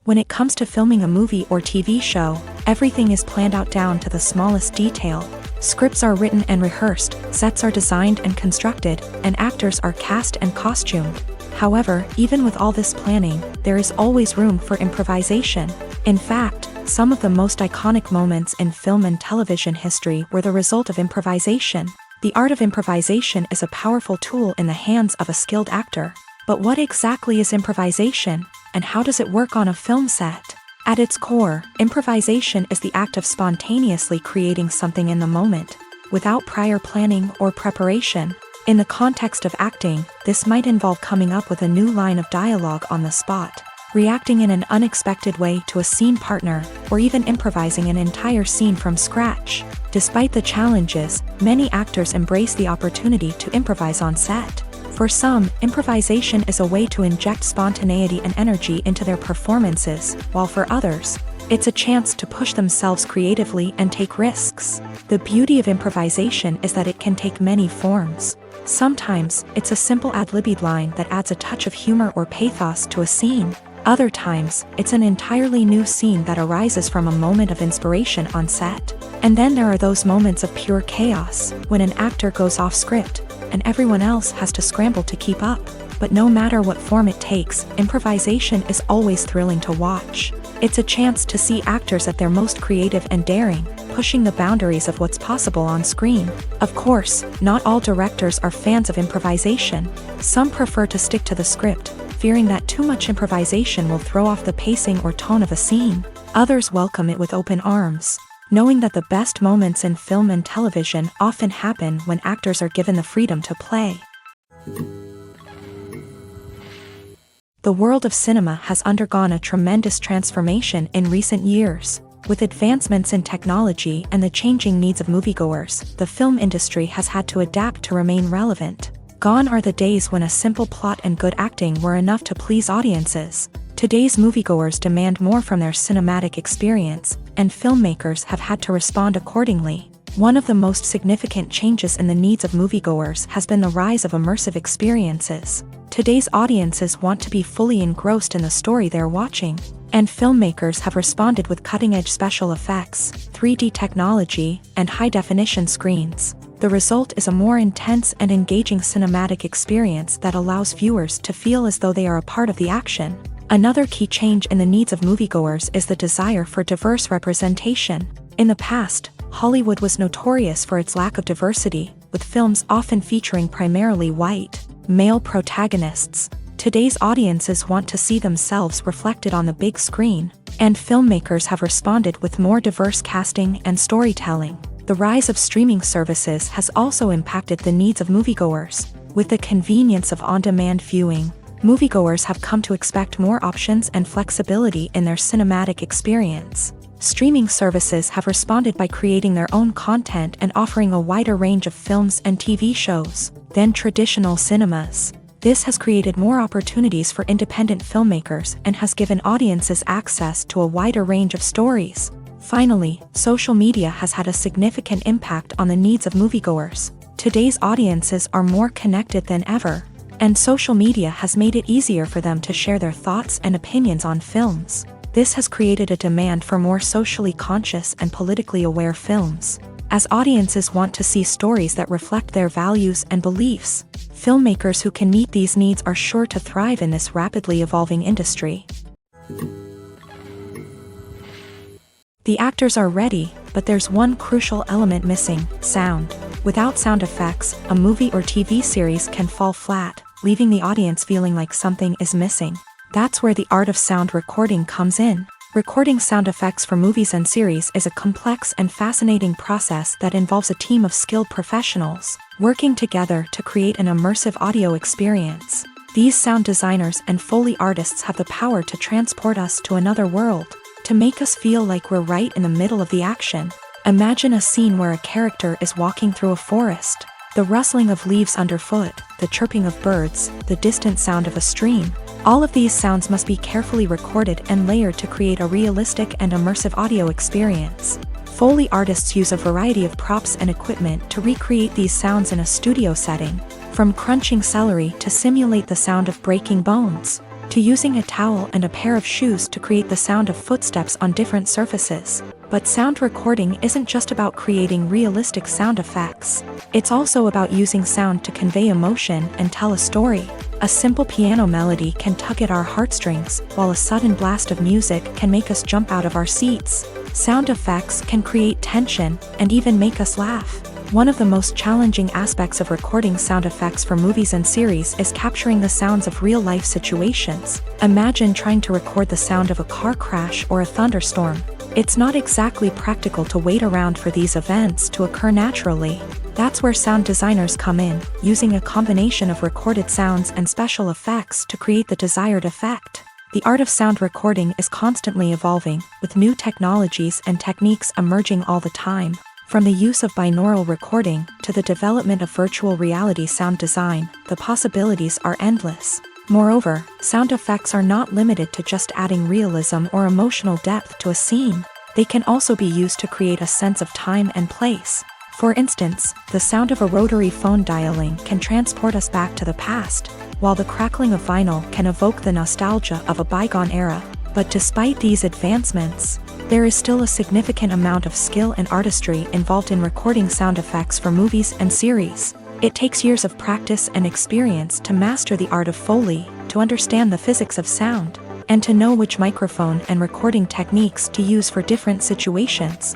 When it comes to filming a movie or TV show, everything is planned out down to the smallest detail. Scripts are written and rehearsed, sets are designed and constructed, and actors are cast and costumed. However, even with all this planning, there is always room for improvisation. In fact, some of the most iconic moments in film and television history were the result of improvisation. The art of improvisation is a powerful tool in the hands of a skilled actor. But what exactly is improvisation, and how does it work on a film set? At its core, improvisation is the act of spontaneously creating something in the moment, without prior planning or preparation. In the context of acting, this might involve coming up with a new line of dialogue on the spot, reacting in an unexpected way to a scene partner, or even improvising an entire scene from scratch. Despite the challenges, many actors embrace the opportunity to improvise on set. For some, improvisation is a way to inject spontaneity and energy into their performances, while for others, it's a chance to push themselves creatively and take risks. The beauty of improvisation is that it can take many forms. Sometimes, it's a simple ad-libbed line that adds a touch of humor or pathos to a scene. Other times, it's an entirely new scene that arises from a moment of inspiration on set. And then there are those moments of pure chaos, when an actor goes off script, and everyone else has to scramble to keep up. But no matter what form it takes, improvisation is always thrilling to watch. It's a chance to see actors at their most creative and daring, pushing the boundaries of what's possible on screen. Of course, not all directors are fans of improvisation. Some prefer to stick to the script, fearing that too much improvisation will throw off the pacing or tone of a scene. Others welcome it with open arms, knowing that the best moments in film and television often happen when actors are given the freedom to play. The world of cinema has undergone a tremendous transformation in recent years. With advancements in technology and the changing needs of moviegoers, the film industry has had to adapt to remain relevant. Gone are the days when a simple plot and good acting were enough to please audiences. Today's moviegoers demand more from their cinematic experience, and filmmakers have had to respond accordingly. One of the most significant changes in the needs of moviegoers has been the rise of immersive experiences. Today's audiences want to be fully engrossed in the story they're watching, and filmmakers have responded with cutting-edge special effects, 3D technology, and high-definition screens. The result is a more intense and engaging cinematic experience that allows viewers to feel as though they are a part of the action. Another key change in the needs of moviegoers is the desire for diverse representation. In the past, Hollywood was notorious for its lack of diversity, with films often featuring primarily white, male protagonists. Today's audiences want to see themselves reflected on the big screen, and filmmakers have responded with more diverse casting and storytelling. The rise of streaming services has also impacted the needs of moviegoers. With the convenience of on-demand viewing, moviegoers have come to expect more options and flexibility in their cinematic experience. Streaming services have responded by creating their own content and offering a wider range of films and TV shows than traditional cinemas. This has created more opportunities for independent filmmakers and has given audiences access to a wider range of stories. Finally, social media has had a significant impact on the needs of moviegoers. Today's audiences are more connected than ever, and social media has made it easier for them to share their thoughts and opinions on films. This has created a demand for more socially conscious and politically aware films. As audiences want to see stories that reflect their values and beliefs, filmmakers who can meet these needs are sure to thrive in this rapidly evolving industry. The actors are ready, but there's one crucial element missing: sound. Without sound effects, a movie or TV series can fall flat, leaving the audience feeling like something is missing. That's where the art of sound recording comes in. Recording sound effects for movies and series is a complex and fascinating process that involves a team of skilled professionals working together to create an immersive audio experience. These sound designers and Foley artists have the power to transport us to another world, to make us feel like we're right in the middle of the action. Imagine a scene where a character is walking through a forest. The rustling of leaves underfoot, the chirping of birds, the distant sound of a stream. All of these sounds must be carefully recorded and layered to create a realistic and immersive audio experience. Foley artists use a variety of props and equipment to recreate these sounds in a studio setting, from crunching celery to simulate the sound of breaking bones, to using a towel and a pair of shoes to create the sound of footsteps on different surfaces. But sound recording isn't just about creating realistic sound effects. It's also about using sound to convey emotion and tell a story. A simple piano melody can tug at our heartstrings, while a sudden blast of music can make us jump out of our seats. Sound effects can create tension and even make us laugh. One of the most challenging aspects of recording sound effects for movies and series is capturing the sounds of real-life situations. Imagine trying to record the sound of a car crash or a thunderstorm. It's not exactly practical to wait around for these events to occur naturally. That's where sound designers come in, using a combination of recorded sounds and special effects to create the desired effect. The art of sound recording is constantly evolving, with new technologies and techniques emerging all the time. From the use of binaural recording to the development of virtual reality sound design, the possibilities are endless. Moreover, sound effects are not limited to just adding realism or emotional depth to a scene. They can also be used to create a sense of time and place. For instance, the sound of a rotary phone dialing can transport us back to the past, while the crackling of vinyl can evoke the nostalgia of a bygone era. But despite these advancements, there is still a significant amount of skill and artistry involved in recording sound effects for movies and series. It takes years of practice and experience to master the art of Foley, to understand the physics of sound, and to know which microphone and recording techniques to use for different situations.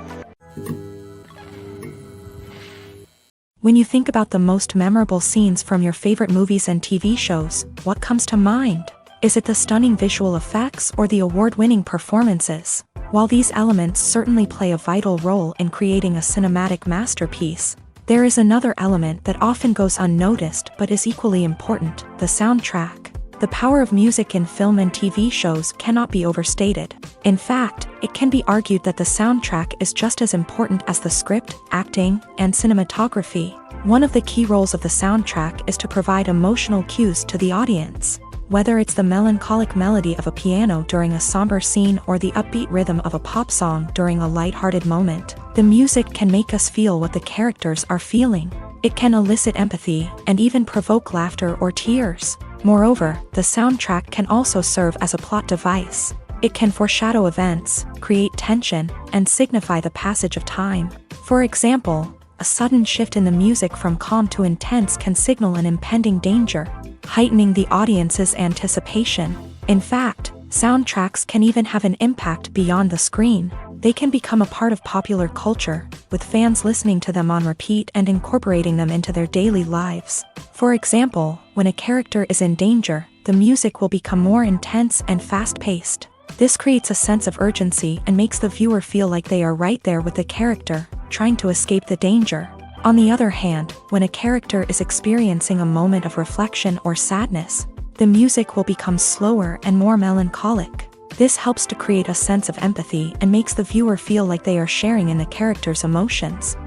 When you think about the most memorable scenes from your favorite movies and TV shows, what comes to mind? Is it the stunning visual effects or the award-winning performances? While these elements certainly play a vital role in creating a cinematic masterpiece, there is another element that often goes unnoticed but is equally important: the soundtrack. The power of music in film and TV shows cannot be overstated. In fact, it can be argued that the soundtrack is just as important as the script, acting, and cinematography. One of the key roles of the soundtrack is to provide emotional cues to the audience. Whether it's the melancholic melody of a piano during a somber scene or the upbeat rhythm of a pop song during a lighthearted moment, the music can make us feel what the characters are feeling. It can elicit empathy and even provoke laughter or tears. Moreover, the soundtrack can also serve as a plot device. It can foreshadow events, create tension, and signify the passage of time. For example, a sudden shift in the music from calm to intense can signal an impending danger, heightening the audience's anticipation. In fact, soundtracks can even have an impact beyond the screen. They can become a part of popular culture, with fans listening to them on repeat and incorporating them into their daily lives. For example, when a character is in danger, the music will become more intense and fast-paced. This creates a sense of urgency and makes the viewer feel like they are right there with the character, trying to escape the danger. On the other hand, when a character is experiencing a moment of reflection or sadness, the music will become slower and more melancholic. This helps to create a sense of empathy and makes the viewer feel like they are sharing in the character's emotions.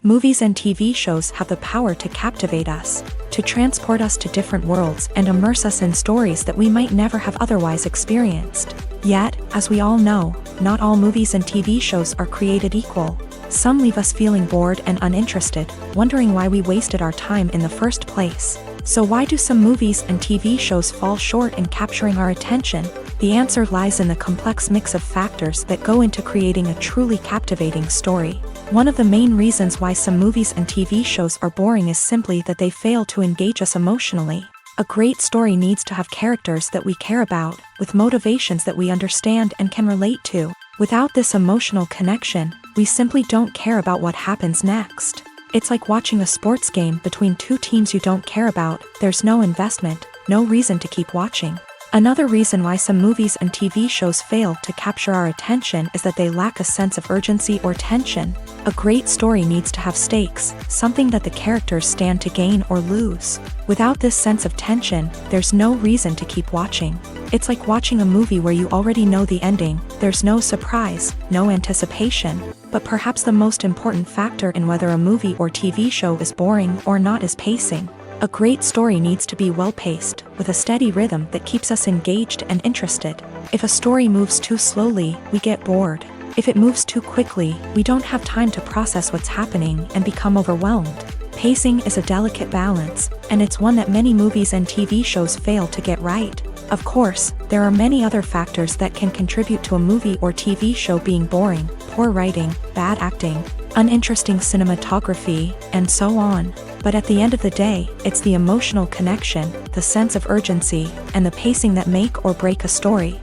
Movies and TV shows have the power to captivate us, to transport us to different worlds and immerse us in stories that we might never have otherwise experienced. Yet, as we all know, not all movies and TV shows are created equal. Some leave us feeling bored and uninterested, wondering why we wasted our time in the first place. So why do some movies and TV shows fall short in capturing our attention? The answer lies in the complex mix of factors that go into creating a truly captivating story. One of the main reasons why some movies and TV shows are boring is simply that they fail to engage us emotionally. A great story needs to have characters that we care about, with motivations that we understand and can relate to. Without this emotional connection, we simply don't care about what happens next. It's like watching a sports game between two teams you don't care about. There's no investment, no reason to keep watching. Another reason why some movies and TV shows fail to capture our attention is that they lack a sense of urgency or tension. A great story needs to have stakes, something that the characters stand to gain or lose. Without this sense of tension, there's no reason to keep watching. It's like watching a movie where you already know the ending. There's no surprise, no anticipation. But perhaps the most important factor in whether a movie or TV show is boring or not is pacing. A great story needs to be well-paced, with a steady rhythm that keeps us engaged and interested. If a story moves too slowly, we get bored. If it moves too quickly, we don't have time to process what's happening and become overwhelmed. Pacing is a delicate balance, and it's one that many movies and TV shows fail to get right. Of course, there are many other factors that can contribute to a movie or TV show being boring: poor writing, bad acting, uninteresting cinematography, and so on. But at the end of the day, it's the emotional connection, the sense of urgency, and the pacing that make or break a story.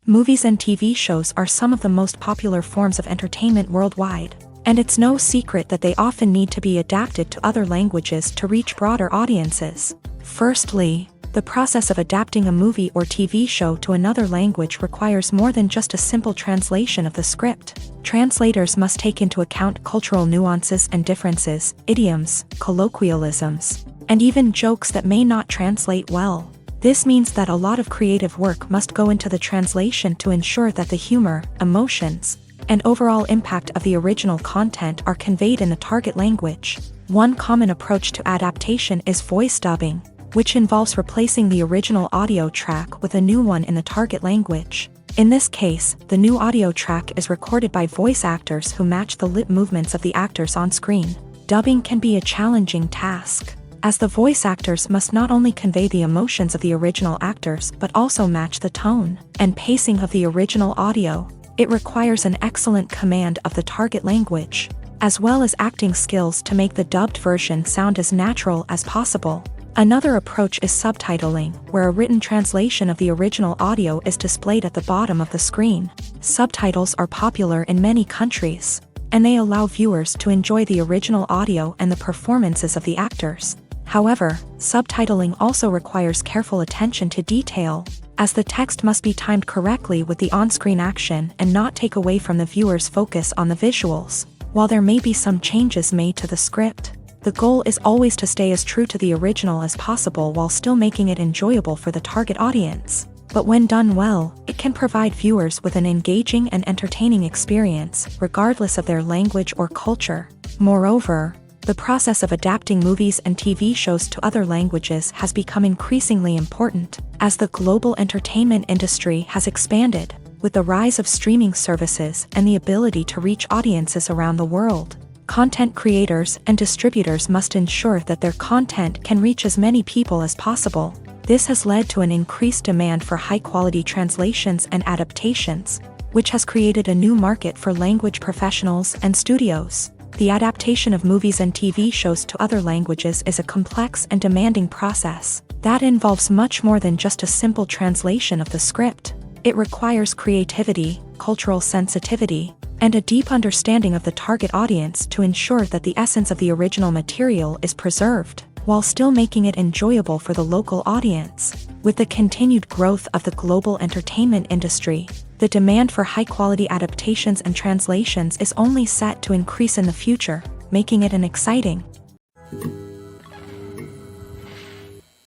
Movies and TV shows are some of the most popular forms of entertainment worldwide, and it's no secret that they often need to be adapted to other languages to reach broader audiences. Firstly, the process of adapting a movie or TV show to another language requires more than just a simple translation of the script. Translators must take into account cultural nuances and differences, idioms, colloquialisms, and even jokes that may not translate well. This means that a lot of creative work must go into the translation to ensure that the humor, emotions, and overall impact of the original content are conveyed in the target language. One common approach to adaptation is voice dubbing, which involves replacing the original audio track with a new one in the target language. In this case, the new audio track is recorded by voice actors who match the lip movements of the actors on screen. Dubbing can be a challenging task, as the voice actors must not only convey the emotions of the original actors but also match the tone and pacing of the original audio. It requires an excellent command of the target language, as well as acting skills to make the dubbed version sound as natural as possible. Another approach is subtitling, where a written translation of the original audio is displayed at the bottom of the screen. Subtitles are popular in many countries, and they allow viewers to enjoy the original audio and the performances of the actors. However, subtitling also requires careful attention to detail, as the text must be timed correctly with the on-screen action and not take away from the viewer's focus on the visuals. While there may be some changes made to the script, the goal is always to stay as true to the original as possible while still making it enjoyable for the target audience. But when done well, it can provide viewers with an engaging and entertaining experience, regardless of their language or culture. Moreover, the process of adapting movies and TV shows to other languages has become increasingly important, as the global entertainment industry has expanded, with the rise of streaming services and the ability to reach audiences around the world. Content creators and distributors must ensure that their content can reach as many people as possible. This has led to an increased demand for high-quality translations and adaptations, which has created a new market for language professionals and studios. The adaptation of movies and TV shows to other languages is a complex and demanding process that involves much more than just a simple translation of the script. It requires creativity, cultural sensitivity, and a deep understanding of the target audience to ensure that the essence of the original material is preserved, while still making it enjoyable for the local audience. With the continued growth of the global entertainment industry, the demand for high-quality adaptations and translations is only set to increase in the future, making it an exciting.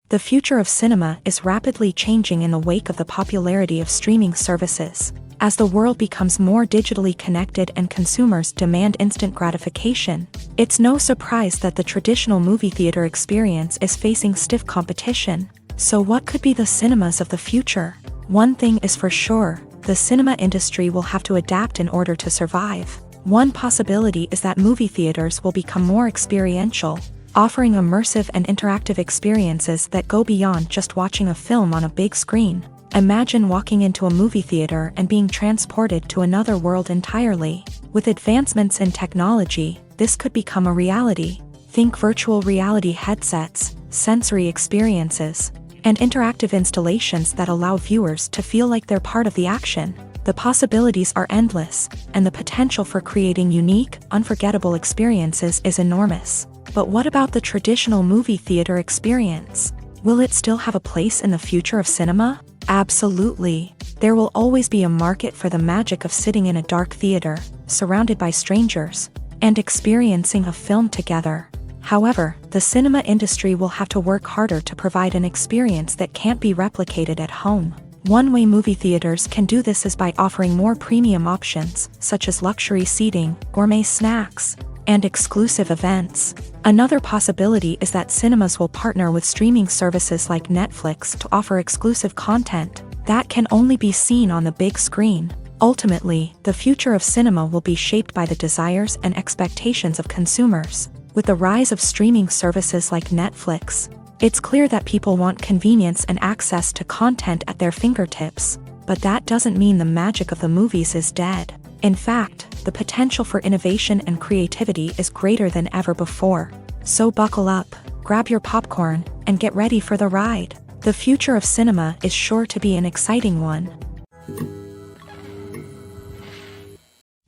The future of cinema is rapidly changing in the wake of the popularity of streaming services. As the world becomes more digitally connected and consumers demand instant gratification, it's no surprise that the traditional movie theater experience is facing stiff competition. So what could be the cinemas of the future? One thing is for sure, the cinema industry will have to adapt in order to survive. One possibility is that movie theaters will become more experiential, offering immersive and interactive experiences that go beyond just watching a film on a big screen. Imagine walking into a movie theater and being transported to another world entirely. With advancements in technology, this could become a reality. Think virtual reality headsets, sensory experiences, and interactive installations that allow viewers to feel like they're part of the action. The possibilities are endless, and the potential for creating unique, unforgettable experiences is enormous. But what about the traditional movie theater experience? Will it still have a place in the future of cinema? Absolutely. There will always be a market for the magic of sitting in a dark theater, surrounded by strangers, and experiencing a film together. However, the cinema industry will have to work harder to provide an experience that can't be replicated at home. One way movie theaters can do this is by offering more premium options, such as luxury seating, gourmet snacks, and exclusive events. Another possibility is that cinemas will partner with streaming services like Netflix to offer exclusive content that can only be seen on the big screen. Ultimately, the future of cinema will be shaped by the desires and expectations of consumers. With the rise of streaming services like Netflix, it's clear that people want convenience and access to content at their fingertips. But that doesn't mean the magic of the movies is dead. In fact, the potential for innovation and creativity is greater than ever before. So buckle up, grab your popcorn, and get ready for the ride. The future of cinema is sure to be an exciting one.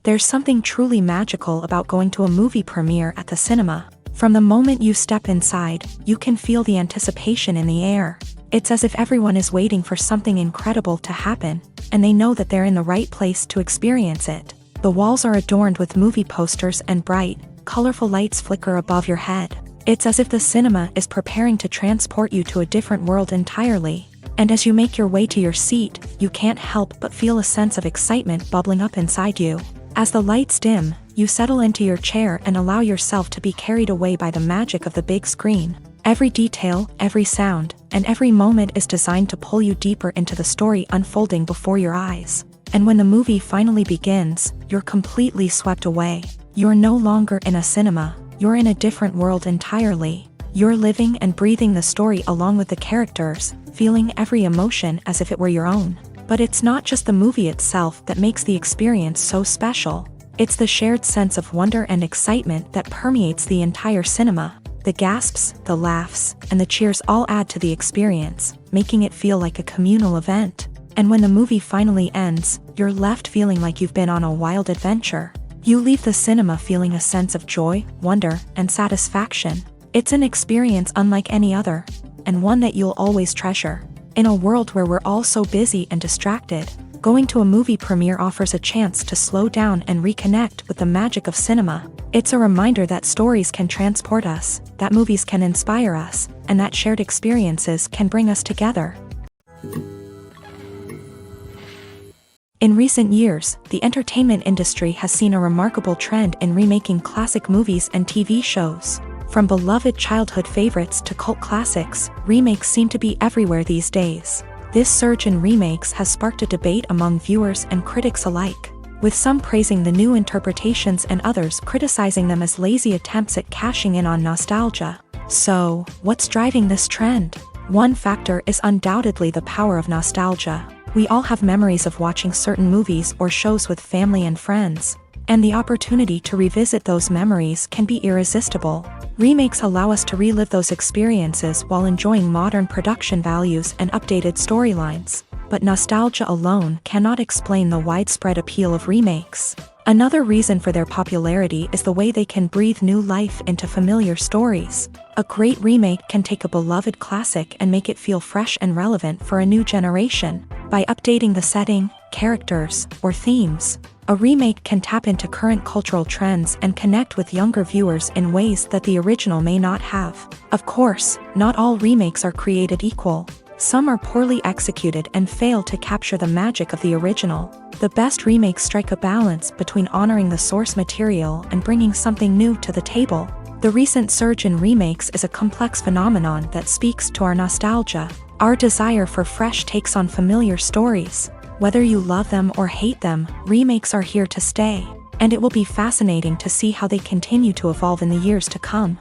There's something truly magical about going to a movie premiere at the cinema. From the moment you step inside, you can feel the anticipation in the air. It's as if everyone is waiting for something incredible to happen, and they know that they're in the right place to experience it. The walls are adorned with movie posters and bright, colorful lights flicker above your head. It's as if the cinema is preparing to transport you to a different world entirely. And as you make your way to your seat, you can't help but feel a sense of excitement bubbling up inside you. As the lights dim, you settle into your chair and allow yourself to be carried away by the magic of the big screen. Every detail, every sound, and every moment is designed to pull you deeper into the story unfolding before your eyes. And when the movie finally begins, you're completely swept away. You're no longer in a cinema, you're in a different world entirely. You're living and breathing the story along with the characters, feeling every emotion as if it were your own. But it's not just the movie itself that makes the experience so special. It's the shared sense of wonder and excitement that permeates the entire cinema. The gasps, the laughs, and the cheers all add to the experience, making it feel like a communal event. And when the movie finally ends, you're left feeling like you've been on a wild adventure. You leave the cinema feeling a sense of joy, wonder, and satisfaction. It's an experience unlike any other, and one that you'll always treasure. In a world where we're all so busy and distracted, going to a movie premiere offers a chance to slow down and reconnect with the magic of cinema. It's a reminder that stories can transport us, that movies can inspire us, and that shared experiences can bring us together. In recent years, the entertainment industry has seen a remarkable trend in remaking classic movies and TV shows. From beloved childhood favorites to cult classics, remakes seem to be everywhere these days. This surge in remakes has sparked a debate among viewers and critics alike, with some praising the new interpretations and others criticizing them as lazy attempts at cashing in on nostalgia. So, what's driving this trend? One factor is undoubtedly the power of nostalgia. We all have memories of watching certain movies or shows with family and friends, and the opportunity to revisit those memories can be irresistible. Remakes allow us to relive those experiences while enjoying modern production values and updated storylines. But nostalgia alone cannot explain the widespread appeal of remakes. Another reason for their popularity is the way they can breathe new life into familiar stories. A great remake can take a beloved classic and make it feel fresh and relevant for a new generation. By updating the setting, characters, or themes, a remake can tap into current cultural trends and connect with younger viewers in ways that the original may not have. Of course, not all remakes are created equal. Some are poorly executed and fail to capture the magic of the original. The best remakes strike a balance between honoring the source material and bringing something new to the table. The recent surge in remakes is a complex phenomenon that speaks to our nostalgia, our desire for fresh takes on familiar stories. Whether you love them or hate them, remakes are here to stay, and it will be fascinating to see how they continue to evolve in the years to come.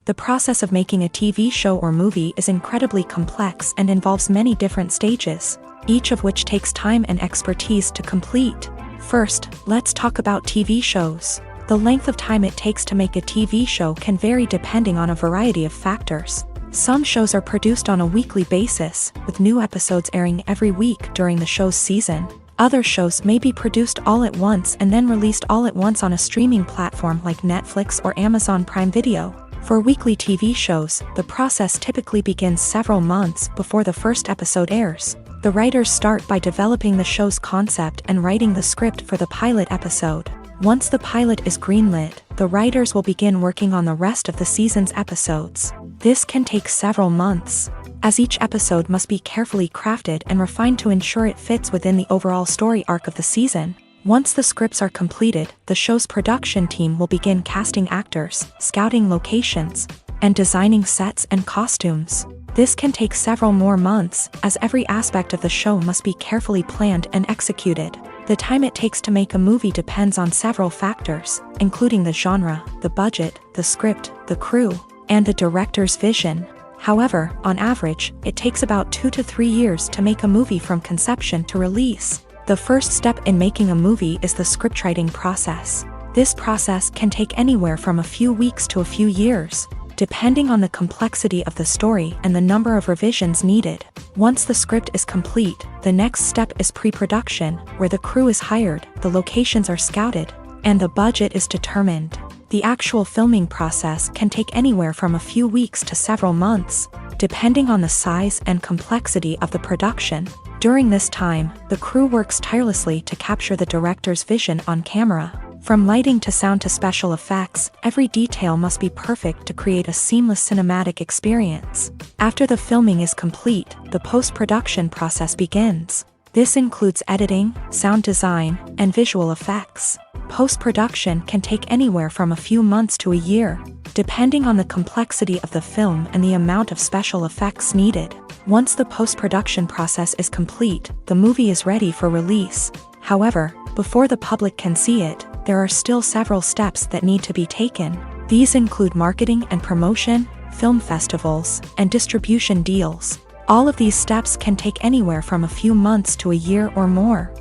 The process of making a TV show or movie is incredibly complex and involves many different stages, each of which takes time and expertise to complete. First, let's talk about TV shows. The length of time it takes to make a TV show can vary depending on a variety of factors. Some shows are produced on a weekly basis, with new episodes airing every week during the show's season. Other shows may be produced all at once and then released all at once on a streaming platform like Netflix or Amazon Prime Video. For weekly TV shows, the process typically begins several months before the first episode airs. The writers start by developing the show's concept and writing the script for the pilot episode. Once the pilot is greenlit, the writers will begin working on the rest of the season's episodes. This can take several months, as each episode must be carefully crafted and refined to ensure it fits within the overall story arc of the season. Once the scripts are completed, the show's production team will begin casting actors, scouting locations, and designing sets and costumes. This can take several more months, as every aspect of the show must be carefully planned and executed. The time it takes to make a movie depends on several factors, including the genre, the budget, the script, the crew, and the director's vision. However, on average, it takes about 2 to 3 years to make a movie from conception to release. The first step in making a movie is the scriptwriting process. This process can take anywhere from a few weeks to a few years, depending on the complexity of the story and the number of revisions needed. Once the script is complete, the next step is pre-production, where the crew is hired, the locations are scouted, and the budget is determined. The actual filming process can take anywhere from a few weeks to several months, depending on the size and complexity of the production. During this time, the crew works tirelessly to capture the director's vision on camera. From lighting to sound to special effects, every detail must be perfect to create a seamless cinematic experience. After the filming is complete, the post-production process begins. This includes editing, sound design, and visual effects. Post-production can take anywhere from a few months to a year, depending on the complexity of the film and the amount of special effects needed. Once the post-production process is complete, the movie is ready for release. However, before the public can see it, there are still several steps that need to be taken. These include marketing and promotion, film festivals, and distribution deals. All of these steps can take anywhere from a few months to a year or more.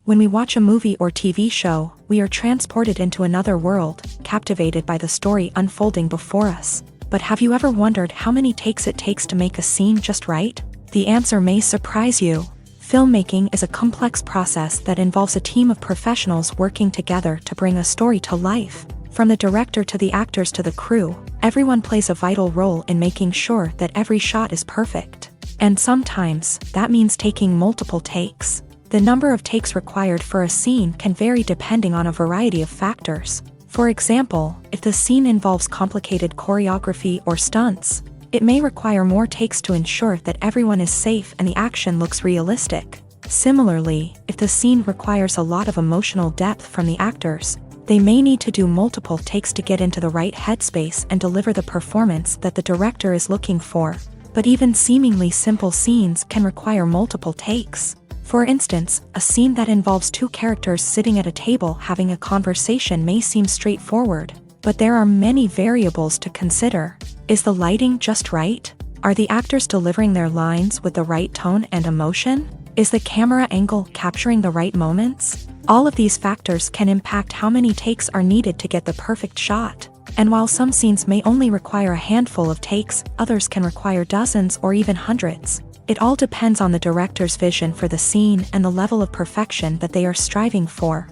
When we watch a movie or TV show, we are transported into another world, captivated by the story unfolding before us. But have you ever wondered how many takes it takes to make a scene just right? The answer may surprise you. Filmmaking is a complex process that involves a team of professionals working together to bring a story to life. From the director to the actors to the crew, everyone plays a vital role in making sure that every shot is perfect. And sometimes, that means taking multiple takes. The number of takes required for a scene can vary depending on a variety of factors. For example, if the scene involves complicated choreography or stunts, it may require more takes to ensure that everyone is safe and the action looks realistic. Similarly, if the scene requires a lot of emotional depth from the actors, they may need to do multiple takes to get into the right headspace and deliver the performance that the director is looking for. But even seemingly simple scenes can require multiple takes. For instance, a scene that involves two characters sitting at a table having a conversation may seem straightforward, but there are many variables to consider. Is the lighting just right? Are the actors delivering their lines with the right tone and emotion? Is the camera angle capturing the right moments? All of these factors can impact how many takes are needed to get the perfect shot. And while some scenes may only require a handful of takes, others can require dozens or even hundreds. It all depends on the director's vision for the scene and the level of perfection that they are striving for.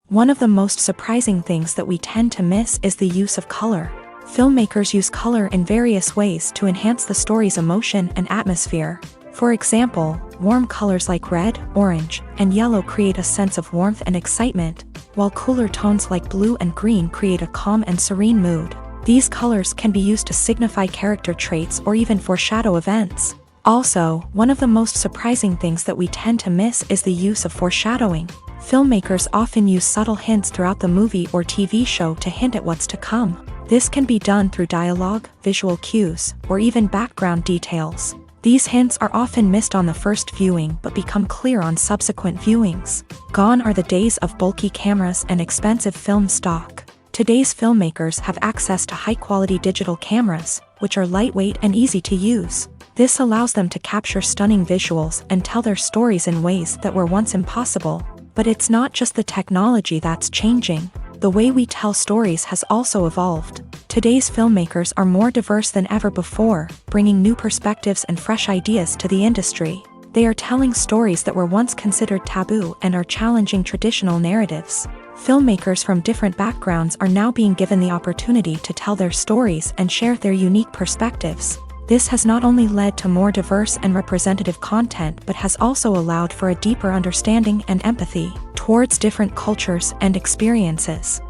One of the most surprising things that we tend to miss is the use of color. Filmmakers use color in various ways to enhance the story's emotion and atmosphere. For example, warm colors like red, orange, and yellow create a sense of warmth and excitement, while cooler tones like blue and green create a calm and serene mood. These colors can be used to signify character traits or even foreshadow events. Also, one of the most surprising things that we tend to miss is the use of foreshadowing. Filmmakers often use subtle hints throughout the movie or TV show to hint at what's to come. This can be done through dialogue, visual cues, or even background details. These hints are often missed on the first viewing but become clear on subsequent viewings. Gone are the days of bulky cameras and expensive film stock. Today's filmmakers have access to high-quality digital cameras, which are lightweight and easy to use. This allows them to capture stunning visuals and tell their stories in ways that were once impossible. But it's not just the technology that's changing. The way we tell stories has also evolved. Today's filmmakers are more diverse than ever before, bringing new perspectives and fresh ideas to the industry. They are telling stories that were once considered taboo and are challenging traditional narratives. Filmmakers from different backgrounds are now being given the opportunity to tell their stories and share their unique perspectives. This has not only led to more diverse and representative content but has also allowed for a deeper understanding and empathy towards different cultures and experiences.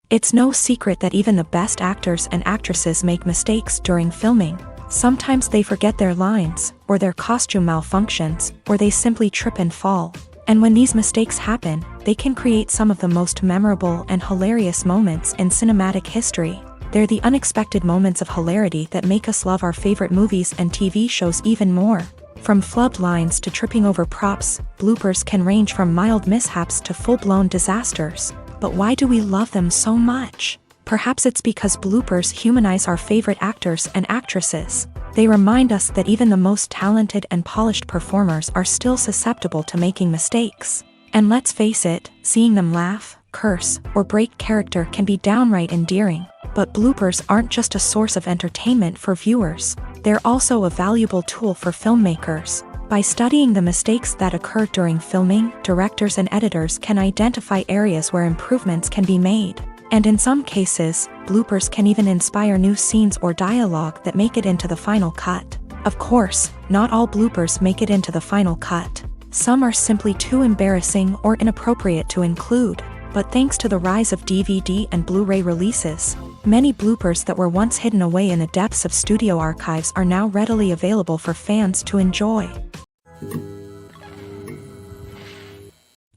It's no secret that even the best actors and actresses make mistakes during filming. Sometimes they forget their lines, or their costume malfunctions, or they simply trip and fall. And when these mistakes happen, they can create some of the most memorable and hilarious moments in cinematic history. They're the unexpected moments of hilarity that make us love our favorite movies and TV shows even more. From flubbed lines to tripping over props, bloopers can range from mild mishaps to full-blown disasters. But why do we love them so much? Perhaps it's because bloopers humanize our favorite actors and actresses. They remind us that even the most talented and polished performers are still susceptible to making mistakes. And let's face it, seeing them laugh, curse, or break character can be downright endearing. But bloopers aren't just a source of entertainment for viewers. They're also a valuable tool for filmmakers. By studying the mistakes that occur during filming, directors and editors can identify areas where improvements can be made. And in some cases, bloopers can even inspire new scenes or dialogue that make it into the final cut. Of course, not all bloopers make it into the final cut. Some are simply too embarrassing or inappropriate to include. But thanks to the rise of DVD and Blu-ray releases, many bloopers that were once hidden away in the depths of studio archives are now readily available for fans to enjoy.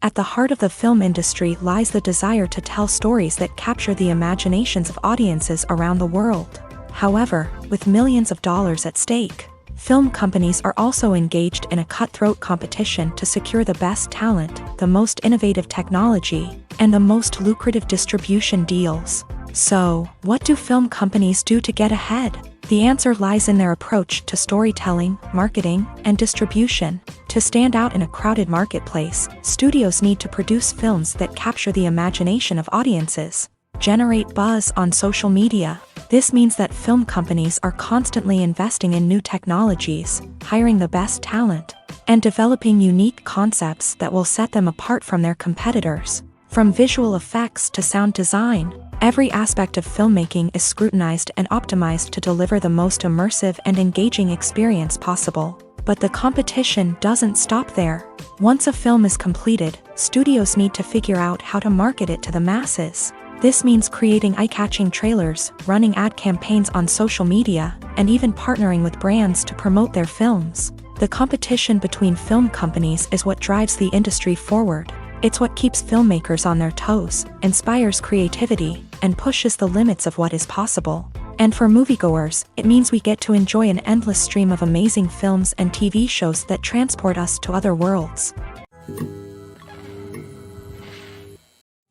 At the heart of the film industry lies the desire to tell stories that capture the imaginations of audiences around the world. However, with millions of dollars at stake, film companies are also engaged in a cutthroat competition to secure the best talent, the most innovative technology, and the most lucrative distribution deals. So, what do film companies do to get ahead? The answer lies in their approach to storytelling, marketing, and distribution. To stand out in a crowded marketplace, studios need to produce films that capture the imagination of audiences, generate buzz on social media. This means that film companies are constantly investing in new technologies, hiring the best talent, and developing unique concepts that will set them apart from their competitors. From visual effects to sound design, every aspect of filmmaking is scrutinized and optimized to deliver the most immersive and engaging experience possible. But the competition doesn't stop there. Once a film is completed, studios need to figure out how to market it to the masses. This means creating eye-catching trailers, running ad campaigns on social media, and even partnering with brands to promote their films. The competition between film companies is what drives the industry forward. It's what keeps filmmakers on their toes, inspires creativity, and pushes the limits of what is possible. And for moviegoers, it means we get to enjoy an endless stream of amazing films and TV shows that transport us to other worlds.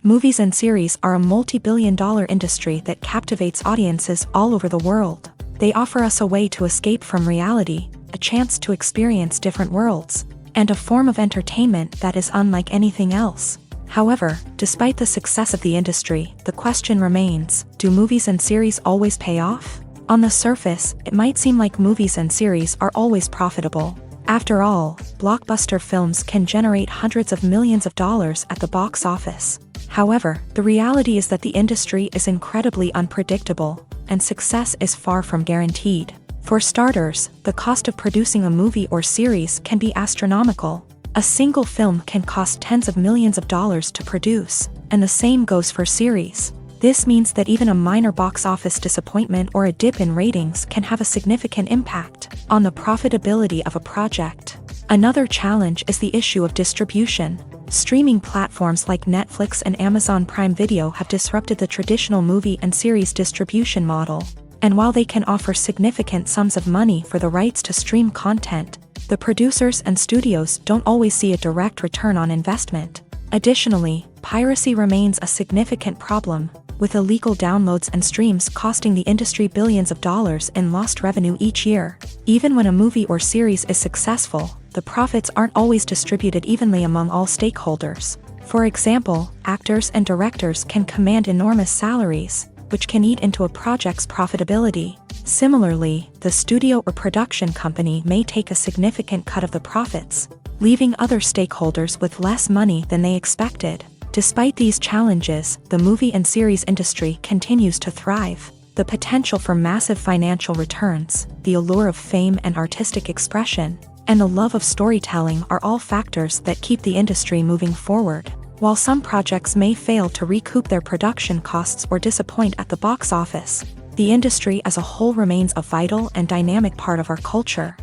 Movies and series are a multi-billion-dollar industry that captivates audiences all over the world. They offer us a way to escape from reality, a chance to experience different worlds, and a form of entertainment that is unlike anything else. However, despite the success of the industry, the question remains, do movies and series always pay off? On the surface, it might seem like movies and series are always profitable. After all, blockbuster films can generate hundreds of millions of dollars at the box office. However, the reality is that the industry is incredibly unpredictable, and success is far from guaranteed. For starters, the cost of producing a movie or series can be astronomical. A single film can cost tens of millions of dollars to produce, and the same goes for series. This means that even a minor box office disappointment or a dip in ratings can have a significant impact on the profitability of a project. Another challenge is the issue of distribution. Streaming platforms like Netflix and Amazon Prime Video have disrupted the traditional movie and series distribution model. And while they can offer significant sums of money for the rights to stream content, the producers and studios don't always see a direct return on investment. Additionally, piracy remains a significant problem, with illegal downloads and streams costing the industry billions of dollars in lost revenue each year. Even when a movie or series is successful, the profits aren't always distributed evenly among all stakeholders. For example, actors and directors can command enormous salaries, which can eat into a project's profitability. Similarly, the studio or production company may take a significant cut of the profits, leaving other stakeholders with less money than they expected. Despite these challenges, the movie and series industry continues to thrive. The potential for massive financial returns, the allure of fame and artistic expression, and the love of storytelling are all factors that keep the industry moving forward. While some projects may fail to recoup their production costs or disappoint at the box office, the industry as a whole remains a vital and dynamic part of our culture.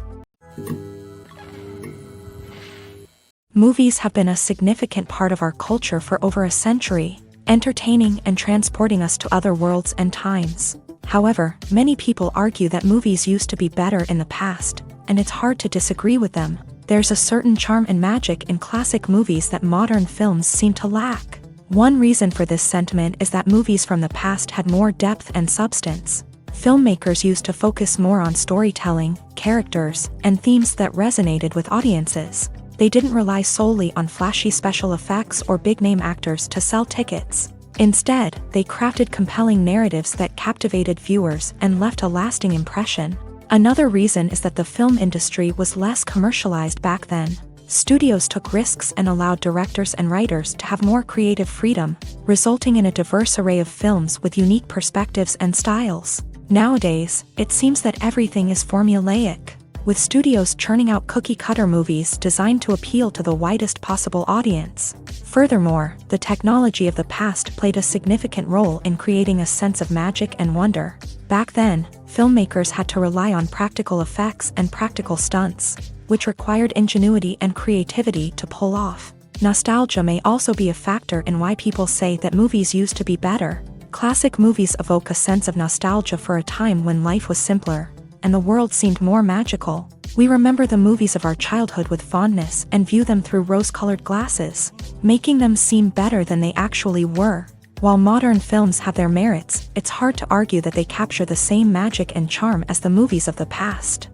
Movies have been a significant part of our culture for over a century, entertaining and transporting us to other worlds and times. However, many people argue that movies used to be better in the past, and it's hard to disagree with them. There's a certain charm and magic in classic movies that modern films seem to lack. One reason for this sentiment is that movies from the past had more depth and substance. Filmmakers used to focus more on storytelling, characters, and themes that resonated with audiences. They didn't rely solely on flashy special effects or big-name actors to sell tickets. Instead, they crafted compelling narratives that captivated viewers and left a lasting impression. Another reason is that the film industry was less commercialized back then. Studios took risks and allowed directors and writers to have more creative freedom, resulting in a diverse array of films with unique perspectives and styles. Nowadays, it seems that everything is formulaic, with studios churning out cookie-cutter movies designed to appeal to the widest possible audience. Furthermore, the technology of the past played a significant role in creating a sense of magic and wonder. Back then, filmmakers had to rely on practical effects and practical stunts, which required ingenuity and creativity to pull off. Nostalgia may also be a factor in why people say that movies used to be better. Classic movies evoke a sense of nostalgia for a time when life was simpler, and the world seemed more magical. We remember the movies of our childhood with fondness and view them through rose-colored glasses, making them seem better than they actually were. While modern films have their merits, it's hard to argue that they capture the same magic and charm as the movies of the past.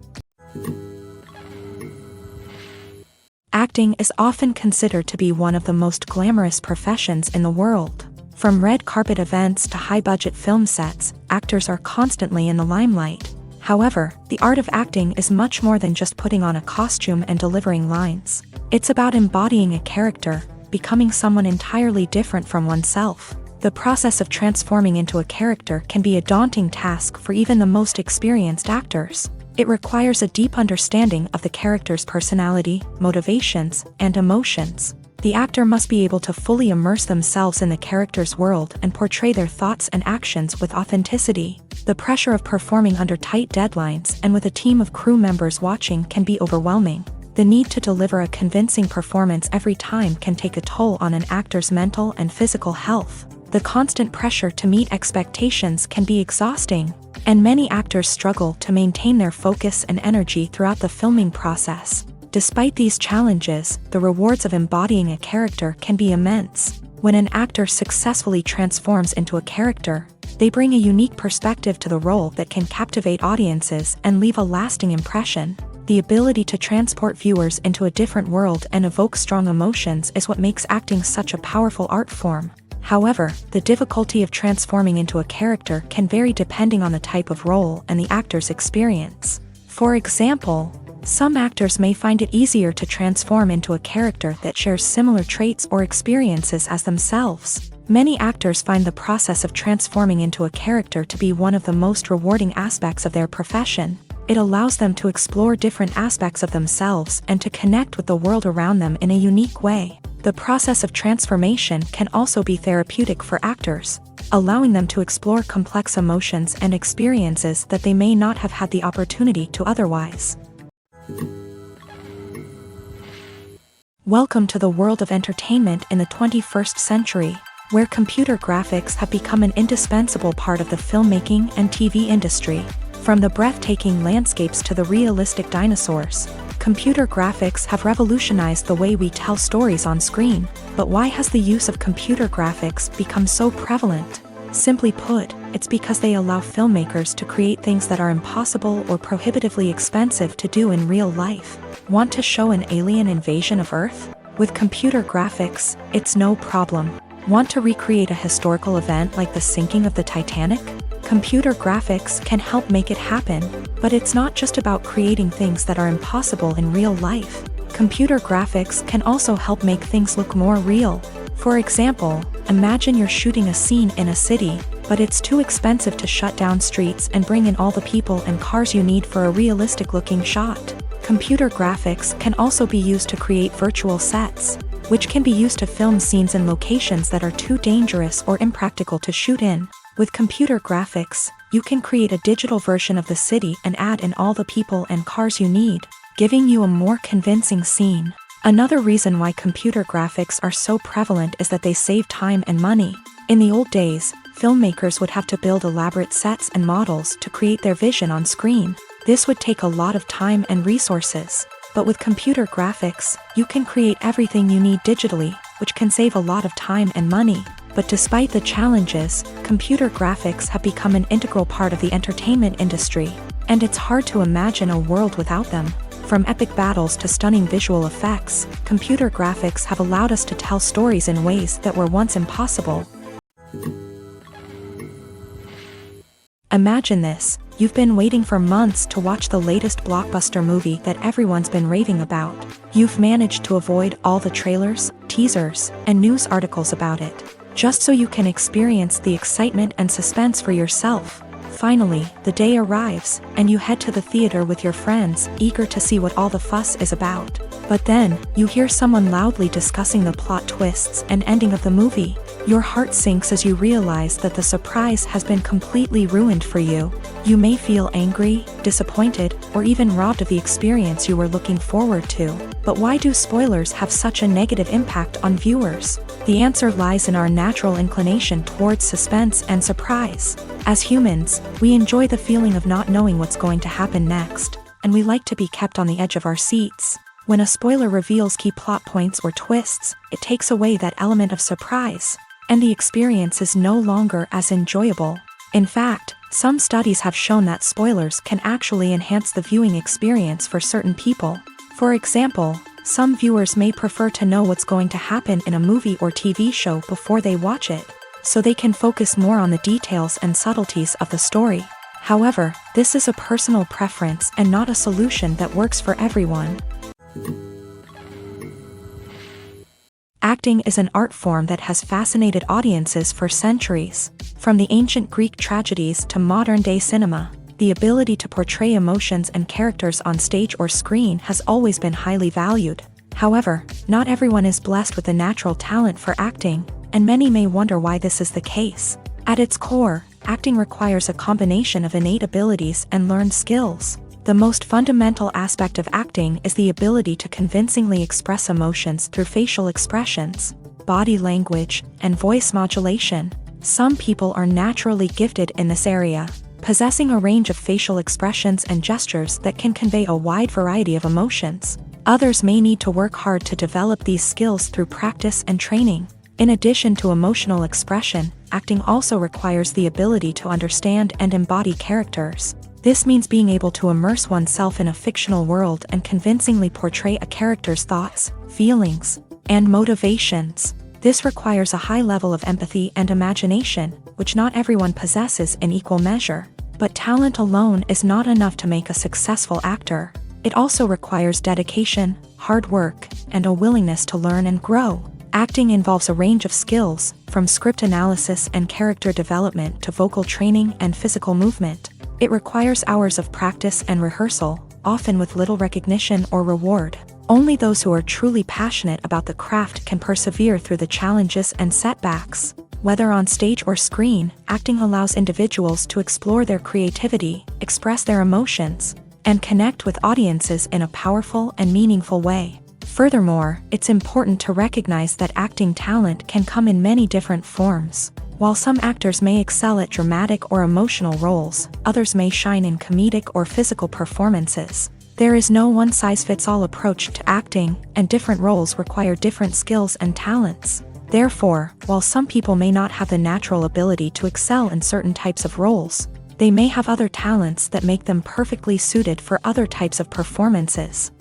Acting is often considered to be one of the most glamorous professions in the world. From red carpet events to high-budget film sets, actors are constantly in the limelight. However, the art of acting is much more than just putting on a costume and delivering lines. It's about embodying a character, becoming someone entirely different from oneself. The process of transforming into a character can be a daunting task for even the most experienced actors. It requires a deep understanding of the character's personality, motivations, and emotions. The actor must be able to fully immerse themselves in the character's world and portray their thoughts and actions with authenticity. The pressure of performing under tight deadlines and with a team of crew members watching can be overwhelming. The need to deliver a convincing performance every time can take a toll on an actor's mental and physical health. The constant pressure to meet expectations can be exhausting, and many actors struggle to maintain their focus and energy throughout the filming process. Despite these challenges, the rewards of embodying a character can be immense. When an actor successfully transforms into a character, they bring a unique perspective to the role that can captivate audiences and leave a lasting impression. The ability to transport viewers into a different world and evoke strong emotions is what makes acting such a powerful art form. However, the difficulty of transforming into a character can vary depending on the type of role and the actor's experience. For example, some actors may find it easier to transform into a character that shares similar traits or experiences as themselves. Many actors find the process of transforming into a character to be one of the most rewarding aspects of their profession. It allows them to explore different aspects of themselves and to connect with the world around them in a unique way. The process of transformation can also be therapeutic for actors, allowing them to explore complex emotions and experiences that they may not have had the opportunity to otherwise. Welcome to the world of entertainment in the 21st century, where computer graphics have become an indispensable part of the filmmaking and TV industry. From the breathtaking landscapes to the realistic dinosaurs, computer graphics have revolutionized the way we tell stories on screen. But why has the use of computer graphics become so prevalent? Simply put, it's because they allow filmmakers to create things that are impossible or prohibitively expensive to do in real life. Want to show an alien invasion of Earth? With computer graphics, it's no problem. Want to recreate a historical event like the sinking of the Titanic? Computer graphics can help make it happen, but it's not just about creating things that are impossible in real life. Computer graphics can also help make things look more real. For example, imagine you're shooting a scene in a city, but it's too expensive to shut down streets and bring in all the people and cars you need for a realistic-looking shot. Computer graphics can also be used to create virtual sets, which can be used to film scenes in locations that are too dangerous or impractical to shoot in. With computer graphics, you can create a digital version of the city and add in all the people and cars you need, giving you a more convincing scene. Another reason why computer graphics are so prevalent is that they save time and money. In the old days, filmmakers would have to build elaborate sets and models to create their vision on screen. This would take a lot of time and resources. But with computer graphics, you can create everything you need digitally, which can save a lot of time and money. But despite the challenges, computer graphics have become an integral part of the entertainment industry, and it's hard to imagine a world without them. From epic battles to stunning visual effects, computer graphics have allowed us to tell stories in ways that were once impossible. Imagine this: you've been waiting for months to watch the latest blockbuster movie that everyone's been raving about. You've managed to avoid all the trailers, teasers, and news articles about it, just so you can experience the excitement and suspense for yourself. Finally, the day arrives, and you head to the theater with your friends, eager to see what all the fuss is about. But then, you hear someone loudly discussing the plot twists and ending of the movie. Your heart sinks as you realize that the surprise has been completely ruined for you. You may feel angry, disappointed, or even robbed of the experience you were looking forward to. But why do spoilers have such a negative impact on viewers? The answer lies in our natural inclination towards suspense and surprise. As humans, we enjoy the feeling of not knowing what's going to happen next, and we like to be kept on the edge of our seats. When a spoiler reveals key plot points or twists, it takes away that element of surprise, and the experience is no longer as enjoyable. In fact, some studies have shown that spoilers can actually enhance the viewing experience for certain people. For example, some viewers may prefer to know what's going to happen in a movie or TV show before they watch it, so they can focus more on the details and subtleties of the story. However, this is a personal preference and not a solution that works for everyone. Acting is an art form that has fascinated audiences for centuries. From the ancient Greek tragedies to modern-day cinema, the ability to portray emotions and characters on stage or screen has always been highly valued. However, not everyone is blessed with a natural talent for acting, and many may wonder why this is the case. At its core, acting requires a combination of innate abilities and learned skills. The most fundamental aspect of acting is the ability to convincingly express emotions through facial expressions, body language, and voice modulation. Some people are naturally gifted in this area, possessing a range of facial expressions and gestures that can convey a wide variety of emotions. Others may need to work hard to develop these skills through practice and training. In addition to emotional expression, acting also requires the ability to understand and embody characters. This means being able to immerse oneself in a fictional world and convincingly portray a character's thoughts, feelings, and motivations. This requires a high level of empathy and imagination, which not everyone possesses in equal measure. But talent alone is not enough to make a successful actor. It also requires dedication, hard work, and a willingness to learn and grow. Acting involves a range of skills, from script analysis and character development to vocal training and physical movement. It requires hours of practice and rehearsal, often with little recognition or reward. Only those who are truly passionate about the craft can persevere through the challenges and setbacks. Whether on stage or screen, acting allows individuals to explore their creativity, express their emotions, and connect with audiences in a powerful and meaningful way. Furthermore, it's important to recognize that acting talent can come in many different forms. While some actors may excel at dramatic or emotional roles, others may shine in comedic or physical performances. There is no one-size-fits-all approach to acting, and different roles require different skills and talents. Therefore, while some people may not have the natural ability to excel in certain types of roles, they may have other talents that make them perfectly suited for other types of performances.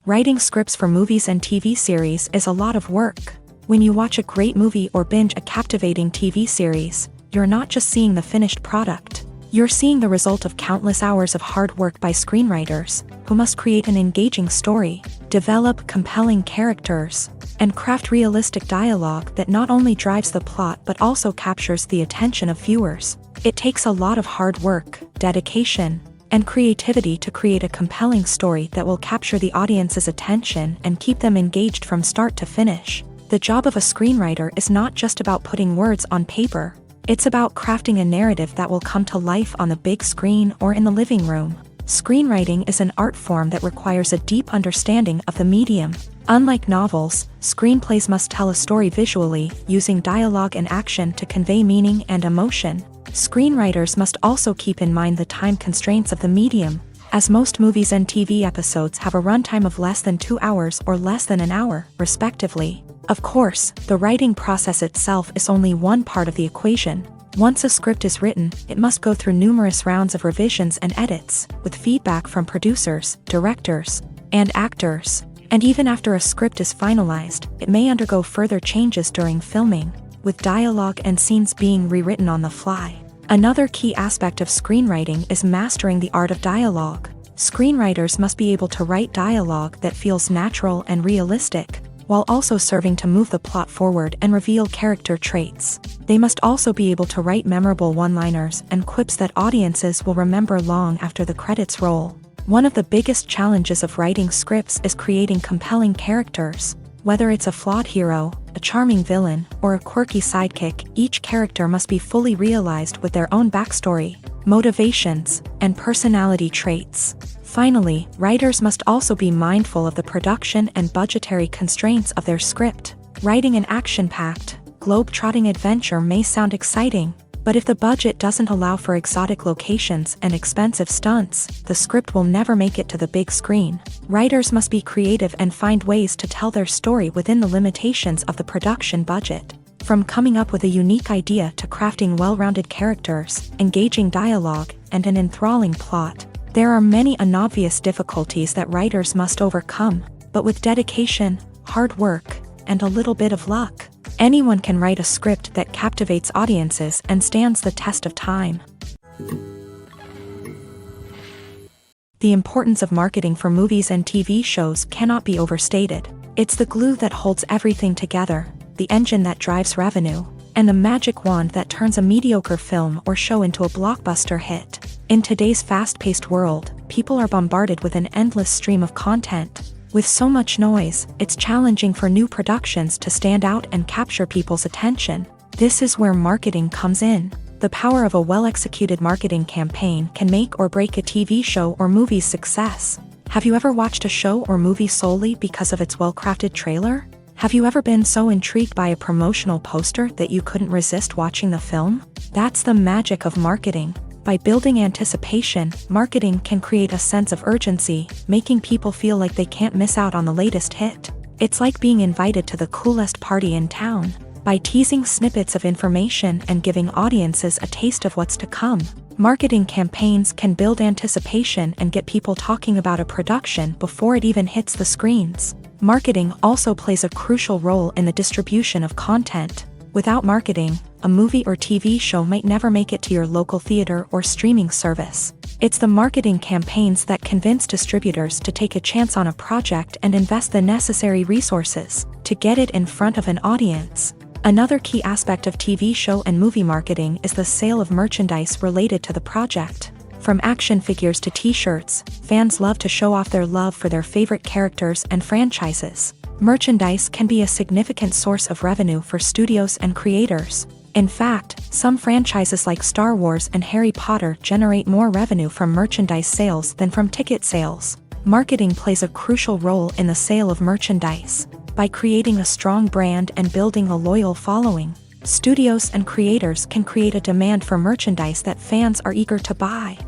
Writing scripts for movies and TV series is a lot of work. When you watch a great movie or binge a captivating TV series, you're not just seeing the finished product. You're seeing the result of countless hours of hard work by screenwriters, who must create an engaging story, develop compelling characters, and craft realistic dialogue that not only drives the plot but also captures the attention of viewers. It takes a lot of hard work, dedication, and creativity to create a compelling story that will capture the audience's attention and keep them engaged from start to finish. The job of a screenwriter is not just about putting words on paper. It's about crafting a narrative that will come to life on the big screen or in the living room. Screenwriting is an art form that requires a deep understanding of the medium. Unlike novels, screenplays must tell a story visually, using dialogue and action to convey meaning and emotion. Screenwriters must also keep in mind the time constraints of the medium, as most movies and TV episodes have a runtime of less than 2 hours or less than an hour, respectively. Of course, the writing process itself is only one part of the equation. Once a script is written, it must go through numerous rounds of revisions and edits, with feedback from producers, directors, and actors. And even after a script is finalized, it may undergo further changes during filming, with dialogue and scenes being rewritten on the fly. Another key aspect of screenwriting is mastering the art of dialogue. Screenwriters must be able to write dialogue that feels natural and realistic, while also serving to move the plot forward and reveal character traits. They must also be able to write memorable one-liners and quips that audiences will remember long after the credits roll. One of the biggest challenges of writing scripts is creating compelling characters. Whether it's a flawed hero, a charming villain, or a quirky sidekick, each character must be fully realized with their own backstory, motivations, and personality traits. Finally, writers must also be mindful of the production and budgetary constraints of their script. Writing an action-packed, globe-trotting adventure may sound exciting, but if the budget doesn't allow for exotic locations and expensive stunts, the script will never make it to the big screen. Writers must be creative and find ways to tell their story within the limitations of the production budget. From coming up with a unique idea to crafting well-rounded characters, engaging dialogue, and an enthralling plot, there are many unobvious difficulties that writers must overcome, but with dedication, hard work, and a little bit of luck, anyone can write a script that captivates audiences and stands the test of time. The importance of marketing for movies and TV shows cannot be overstated. It's the glue that holds everything together, the engine that drives revenue, and the magic wand that turns a mediocre film or show into a blockbuster hit. In today's fast-paced world, people are bombarded with an endless stream of content. With so much noise, it's challenging for new productions to stand out and capture people's attention. This is where marketing comes in. The power of a well-executed marketing campaign can make or break a TV show or movie's success. Have you ever watched a show or movie solely because of its well-crafted trailer? Have you ever been so intrigued by a promotional poster that you couldn't resist watching the film? That's the magic of marketing. By building anticipation, marketing can create a sense of urgency, making people feel like they can't miss out on the latest hit. It's like being invited to the coolest party in town. By teasing snippets of information and giving audiences a taste of what's to come, marketing campaigns can build anticipation and get people talking about a production before it even hits the screens. Marketing also plays a crucial role in the distribution of content. Without marketing, a movie or TV show might never make it to your local theater or streaming service. It's the marketing campaigns that convince distributors to take a chance on a project and invest the necessary resources to get it in front of an audience. Another key aspect of TV show and movie marketing is the sale of merchandise related to the project. From action figures to t-shirts, fans love to show off their love for their favorite characters and franchises. Merchandise can be a significant source of revenue for studios and creators. In fact, some franchises like Star Wars and Harry Potter generate more revenue from merchandise sales than from ticket sales. Marketing plays a crucial role in the sale of merchandise. By creating a strong brand and building a loyal following, studios and creators can create a demand for merchandise that fans are eager to buy.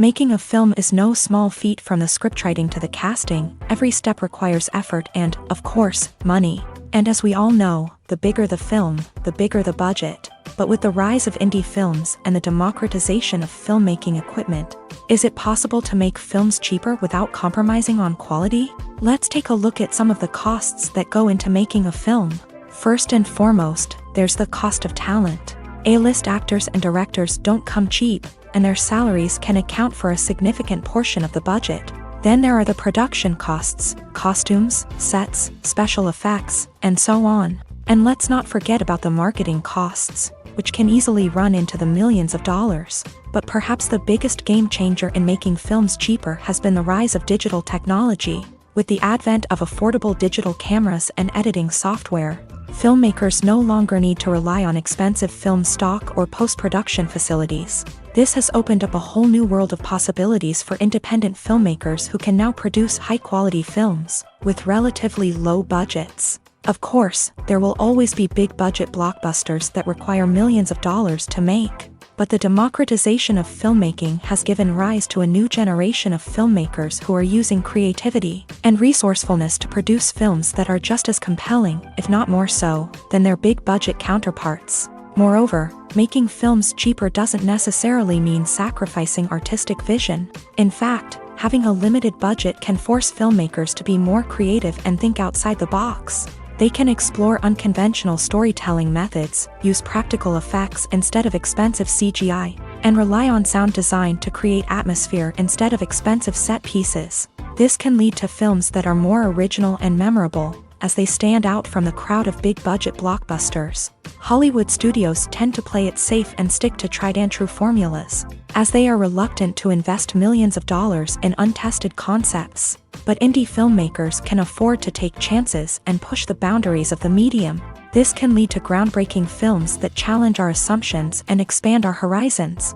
Making a film is no small feat. From the scriptwriting to the casting, every step requires effort and, of course, money. And as we all know, the bigger the film, the bigger the budget. But with the rise of indie films and the democratization of filmmaking equipment, is it possible to make films cheaper without compromising on quality? Let's take a look at some of the costs that go into making a film. First and foremost, there's the cost of talent. A-list actors and directors don't come cheap, and their salaries can account for a significant portion of the budget. Then there are the production costs, costumes, sets, special effects, and so on. And let's not forget about the marketing costs, which can easily run into the millions of dollars. But perhaps the biggest game changer in making films cheaper has been the rise of digital technology. With the advent of affordable digital cameras and editing software, filmmakers no longer need to rely on expensive film stock or post-production facilities. This has opened up a whole new world of possibilities for independent filmmakers who can now produce high-quality films with relatively low budgets. Of course, there will always be big-budget blockbusters that require millions of dollars to make. But the democratization of filmmaking has given rise to a new generation of filmmakers who are using creativity and resourcefulness to produce films that are just as compelling, if not more so, than their big-budget counterparts. Moreover, making films cheaper doesn't necessarily mean sacrificing artistic vision. In fact, having a limited budget can force filmmakers to be more creative and think outside the box. They can explore unconventional storytelling methods, use practical effects instead of expensive CGI, and rely on sound design to create atmosphere instead of expensive set pieces. This can lead to films that are more original and memorable, as they stand out from the crowd of big-budget blockbusters. Hollywood studios tend to play it safe and stick to tried-and-true formulas, as they are reluctant to invest millions of dollars in untested concepts. But indie filmmakers can afford to take chances and push the boundaries of the medium. This can lead to groundbreaking films that challenge our assumptions and expand our horizons.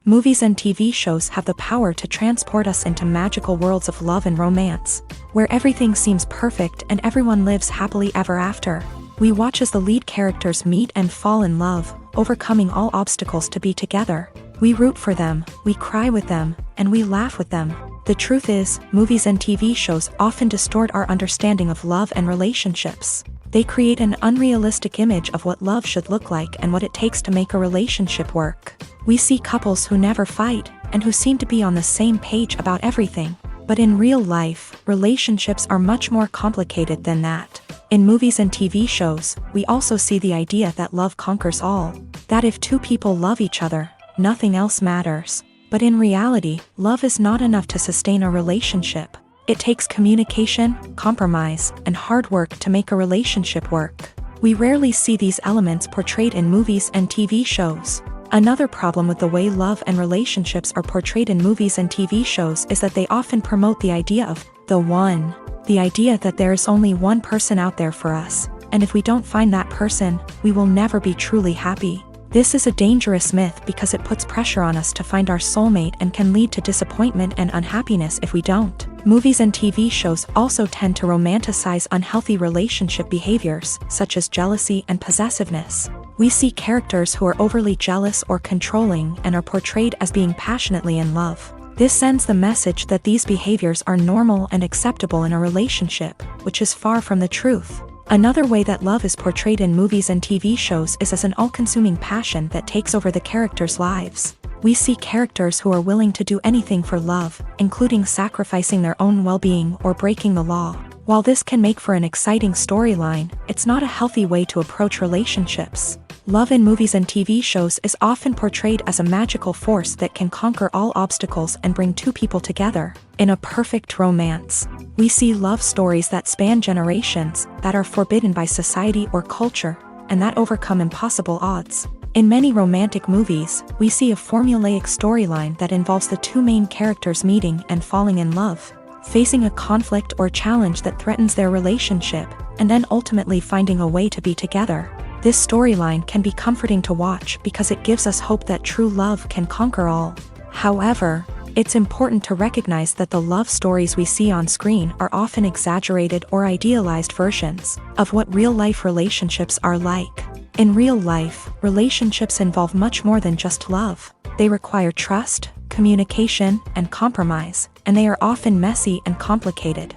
Movies and TV shows have the power to transport us into magical worlds of love and romance, where everything seems perfect and everyone lives happily ever after. We watch as the lead characters meet and fall in love, overcoming all obstacles to be together. We root for them, we cry with them, and we laugh with them. The truth is, movies and TV shows often distort our understanding of love and relationships. They create an unrealistic image of what love should look like and what it takes to make a relationship work. We see couples who never fight, and who seem to be on the same page about everything. But in real life, relationships are much more complicated than that. In movies and TV shows, we also see the idea that love conquers all. That if two people love each other, nothing else matters. But in reality, love is not enough to sustain a relationship. It takes communication, compromise, and hard work to make a relationship work. We rarely see these elements portrayed in movies and TV shows. Another problem with the way love and relationships are portrayed in movies and TV shows is that they often promote the idea of the one. The idea that there is only one person out there for us, and if we don't find that person, we will never be truly happy. This is a dangerous myth because it puts pressure on us to find our soulmate and can lead to disappointment and unhappiness if we don't. Movies and TV shows also tend to romanticize unhealthy relationship behaviors, such as jealousy and possessiveness. We see characters who are overly jealous or controlling and are portrayed as being passionately in love. This sends the message that these behaviors are normal and acceptable in a relationship, which is far from the truth. Another way that love is portrayed in movies and TV shows is as an all-consuming passion that takes over the characters' lives. We see characters who are willing to do anything for love, including sacrificing their own well-being or breaking the law. While this can make for an exciting storyline, it's not a healthy way to approach relationships. Love in movies and TV shows is often portrayed as a magical force that can conquer all obstacles and bring two people together. In a perfect romance, we see love stories that span generations, that are forbidden by society or culture, and that overcome impossible odds. In many romantic movies, we see a formulaic storyline that involves the two main characters meeting and falling in love, facing a conflict or challenge that threatens their relationship, and then ultimately finding a way to be together. This storyline can be comforting to watch because it gives us hope that true love can conquer all. However, it's important to recognize that the love stories we see on screen are often exaggerated or idealized versions of what real-life relationships are like. In real life, relationships involve much more than just love. They require trust, communication, and compromise, and they are often messy and complicated.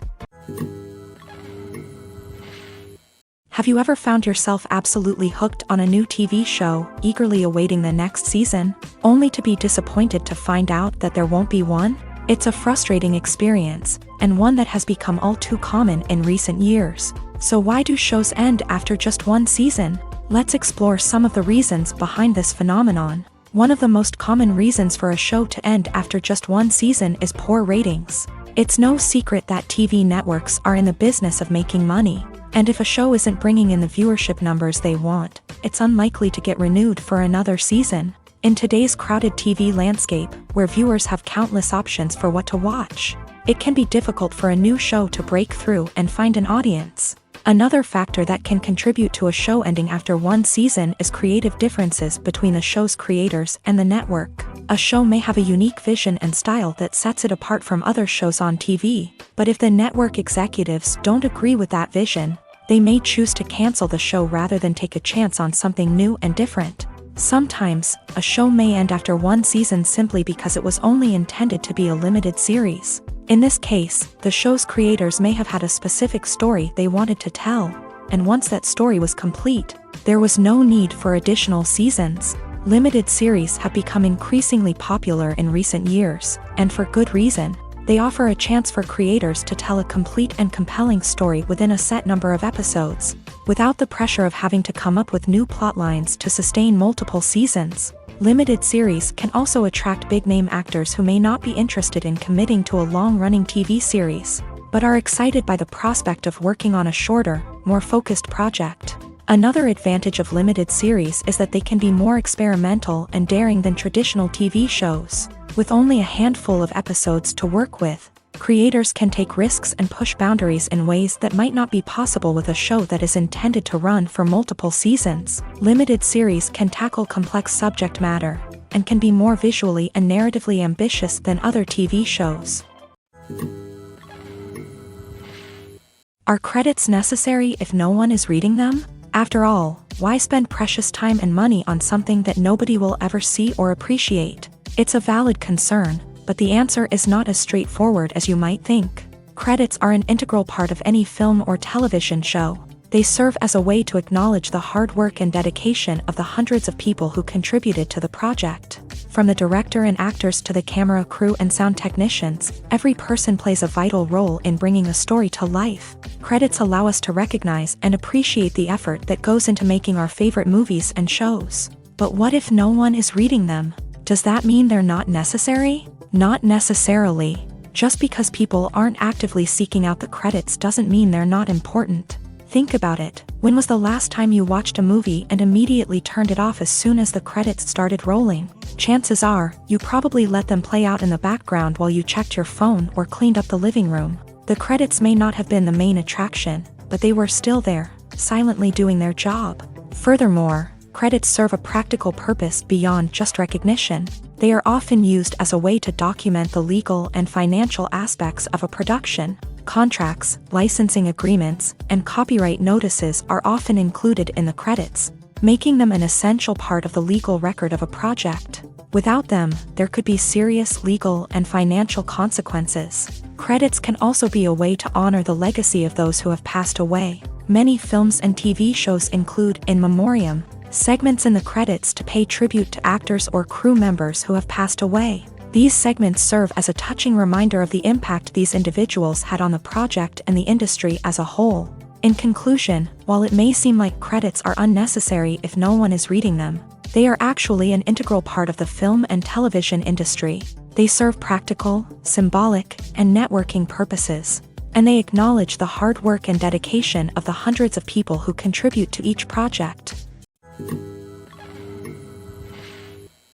Have you ever found yourself absolutely hooked on a new TV show, eagerly awaiting the next season, only to be disappointed to find out that there won't be one? It's a frustrating experience, and one that has become all too common in recent years. So why do shows end after just one season? Let's explore some of the reasons behind this phenomenon. One of the most common reasons for a show to end after just one season is poor ratings. It's no secret that TV networks are in the business of making money. And if a show isn't bringing in the viewership numbers they want, it's unlikely to get renewed for another season. In today's crowded TV landscape, where viewers have countless options for what to watch, it can be difficult for a new show to break through and find an audience. Another factor that can contribute to a show ending after one season is creative differences between the show's creators and the network. A show may have a unique vision and style that sets it apart from other shows on TV, but if the network executives don't agree with that vision, they may choose to cancel the show rather than take a chance on something new and different. Sometimes, a show may end after one season simply because it was only intended to be a limited series. In this case, the show's creators may have had a specific story they wanted to tell, and once that story was complete, there was no need for additional seasons. Limited series have become increasingly popular in recent years, and for good reason. They offer a chance for creators to tell a complete and compelling story within a set number of episodes, without the pressure of having to come up with new plotlines to sustain multiple seasons. Limited series can also attract big-name actors who may not be interested in committing to a long-running TV series, but are excited by the prospect of working on a shorter, more focused project. Another advantage of limited series is that they can be more experimental and daring than traditional TV shows. With only a handful of episodes to work with, creators can take risks and push boundaries in ways that might not be possible with a show that is intended to run for multiple seasons. Limited series can tackle complex subject matter, and can be more visually and narratively ambitious than other TV shows. Are credits necessary if no one is reading them? After all, why spend precious time and money on something that nobody will ever see or appreciate? It's a valid concern, but the answer is not as straightforward as you might think. Credits are an integral part of any film or television show. They serve as a way to acknowledge the hard work and dedication of the hundreds of people who contributed to the project. From the director and actors to the camera crew and sound technicians, every person plays a vital role in bringing a story to life. Credits allow us to recognize and appreciate the effort that goes into making our favorite movies and shows. But what if no one is reading them? Does that mean they're not necessary? Not necessarily. Just because people aren't actively seeking out the credits doesn't mean they're not important. Think about it. When was the last time you watched a movie and immediately turned it off as soon as the credits started rolling? Chances are, you probably let them play out in the background while you checked your phone or cleaned up the living room. The credits may not have been the main attraction, but they were still there, silently doing their job. Furthermore, credits serve a practical purpose beyond just recognition. They are often used as a way to document the legal and financial aspects of a production. Contracts, licensing agreements, and copyright notices are often included in the credits. making them an essential part of the legal record of a project. Without them, there could be serious legal and financial consequences. Credits can also be a way to honor the legacy of those who have passed away. Many films and TV shows include in memoriam segments in the credits to pay tribute to actors or crew members who have passed away. These segments serve as a touching reminder of the impact these individuals had on the project and the industry as a whole. In conclusion, while it may seem like credits are unnecessary if no one is reading them, they are actually an integral part of the film and television industry. They serve practical, symbolic, and networking purposes, and they acknowledge the hard work and dedication of the hundreds of people who contribute to each project.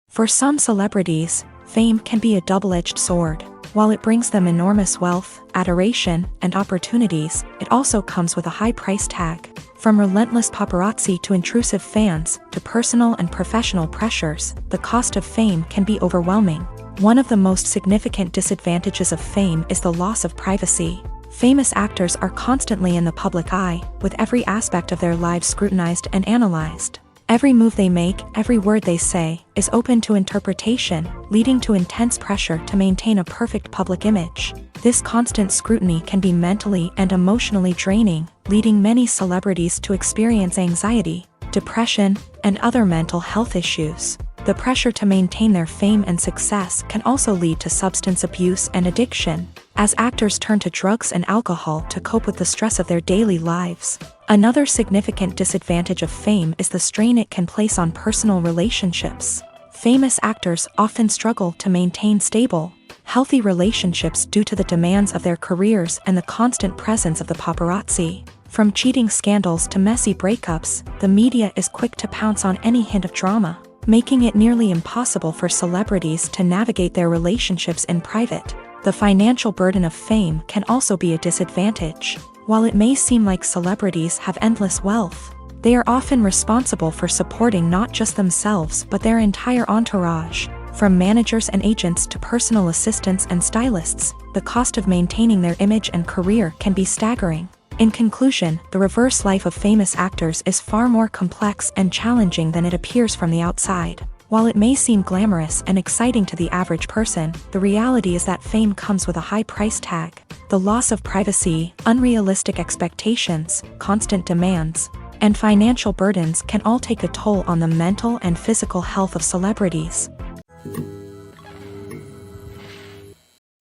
For some celebrities, fame can be a double-edged sword. While it brings them enormous wealth, adoration, and opportunities, it also comes with a high price tag. From relentless paparazzi to intrusive fans, to personal and professional pressures, the cost of fame can be overwhelming. One of the most significant disadvantages of fame is the loss of privacy. Famous actors are constantly in the public eye, with every aspect of their lives scrutinized and analyzed. Every move they make, every word they say, is open to interpretation, leading to intense pressure to maintain a perfect public image. This constant scrutiny can be mentally and emotionally draining, leading many celebrities to experience anxiety, depression, and other mental health issues. The pressure to maintain their fame and success can also lead to substance abuse and addiction, as actors turn to drugs and alcohol to cope with the stress of their daily lives. Another significant disadvantage of fame is the strain it can place on personal relationships. Famous actors often struggle to maintain stable, healthy relationships due to the demands of their careers and the constant presence of the paparazzi. From cheating scandals to messy breakups, the media is quick to pounce on any hint of drama, making it nearly impossible for celebrities to navigate their relationships in private. The financial burden of fame can also be a disadvantage. While it may seem like celebrities have endless wealth, they are often responsible for supporting not just themselves but their entire entourage. From managers and agents to personal assistants and stylists, the cost of maintaining their image and career can be staggering. In conclusion, the reverse life of famous actors is far more complex and challenging than it appears from the outside. While it may seem glamorous and exciting to the average person, the reality is that fame comes with a high price tag. The loss of privacy, unrealistic expectations, constant demands, and financial burdens can all take a toll on the mental and physical health of celebrities.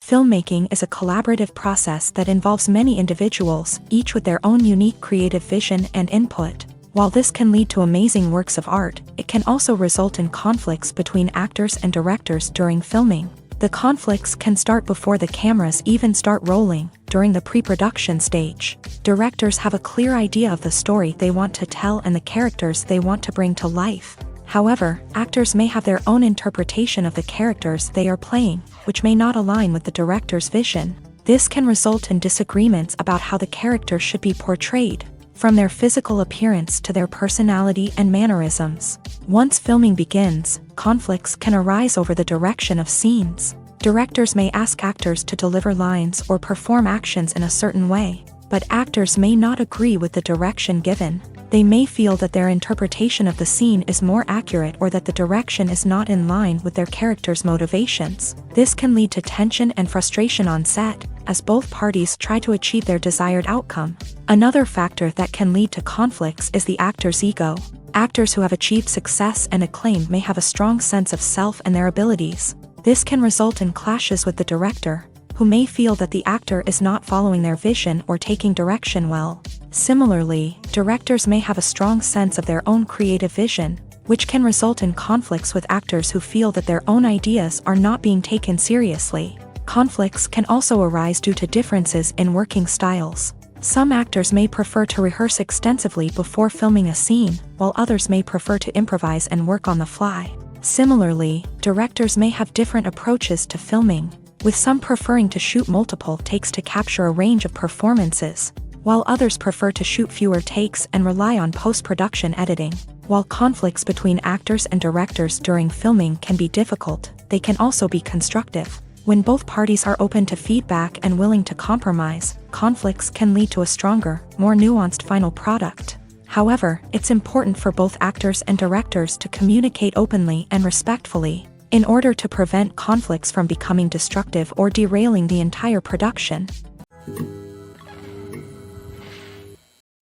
Filmmaking is a collaborative process that involves many individuals, each with their own unique creative vision and input. While this can lead to amazing works of art, it can also result in conflicts between actors and directors during filming. The conflicts can start before the cameras even start rolling, during the pre-production stage. Directors have a clear idea of the story they want to tell and the characters they want to bring to life. However, actors may have their own interpretation of the characters they are playing, which may not align with the director's vision. This can result in disagreements about how the character should be portrayed, from their physical appearance to their personality and mannerisms. Once filming begins, conflicts can arise over the direction of scenes. Directors may ask actors to deliver lines or perform actions in a certain way, but actors may not agree with the direction given. They may feel that their interpretation of the scene is more accurate or that the direction is not in line with their character's motivations. This can lead to tension and frustration on set, as both parties try to achieve their desired outcome. Another factor that can lead to conflicts is the actor's ego. Actors who have achieved success and acclaim may have a strong sense of self and their abilities. This can result in clashes with the director, who may feel that the actor is not following their vision or taking direction well. Similarly, directors may have a strong sense of their own creative vision, which can result in conflicts with actors who feel that their own ideas are not being taken seriously. Conflicts can also arise due to differences in working styles. Some actors may prefer to rehearse extensively before filming a scene, while others may prefer to improvise and work on the fly. Similarly, directors may have different approaches to filming, with some preferring to shoot multiple takes to capture a range of performances, while others prefer to shoot fewer takes and rely on post-production editing. While conflicts between actors and directors during filming can be difficult, they can also be constructive. When both parties are open to feedback and willing to compromise, conflicts can lead to a stronger, more nuanced final product. However, it's important for both actors and directors to communicate openly and respectfully, in order to prevent conflicts from becoming destructive or derailing the entire production.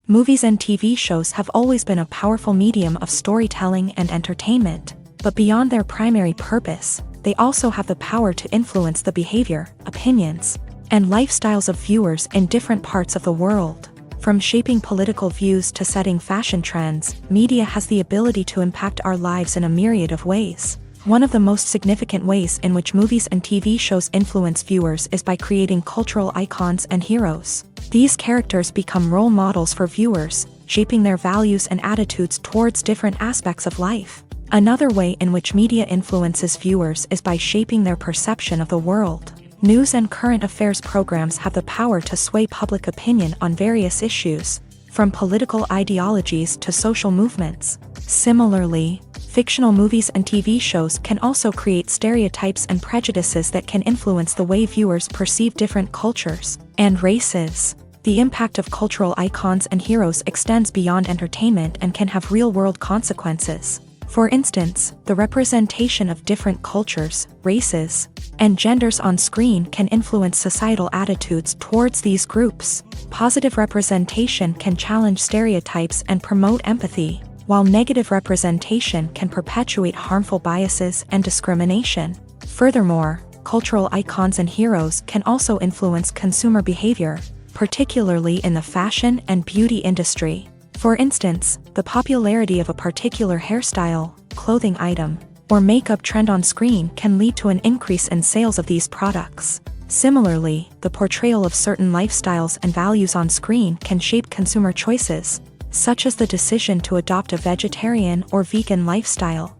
Movies and TV shows have always been a powerful medium of storytelling and entertainment, but beyond their primary purpose, they also have the power to influence the behavior, opinions, and lifestyles of viewers in different parts of the world. From shaping political views to setting fashion trends, media has the ability to impact our lives in a myriad of ways. One of the most significant ways in which movies and TV shows influence viewers is by creating cultural icons and heroes. These characters become role models for viewers, shaping their values and attitudes towards different aspects of life. Another way in which media influences viewers is by shaping their perception of the world. News and current affairs programs have the power to sway public opinion on various issues, from political ideologies to social movements. Similarly, fictional movies and TV shows can also create stereotypes and prejudices that can influence the way viewers perceive different cultures and races. The impact of cultural icons and heroes extends beyond entertainment and can have real-world consequences. For instance, the representation of different cultures, races, and genders on screen can influence societal attitudes towards these groups. Positive representation can challenge stereotypes and promote empathy, while negative representation can perpetuate harmful biases and discrimination. Furthermore, cultural icons and heroes can also influence consumer behavior, particularly in the fashion and beauty industry. For instance, the popularity of a particular hairstyle, clothing item, or makeup trend on screen can lead to an increase in sales of these products. Similarly, the portrayal of certain lifestyles and values on screen can shape consumer choices, such as the decision to adopt a vegetarian or vegan lifestyle.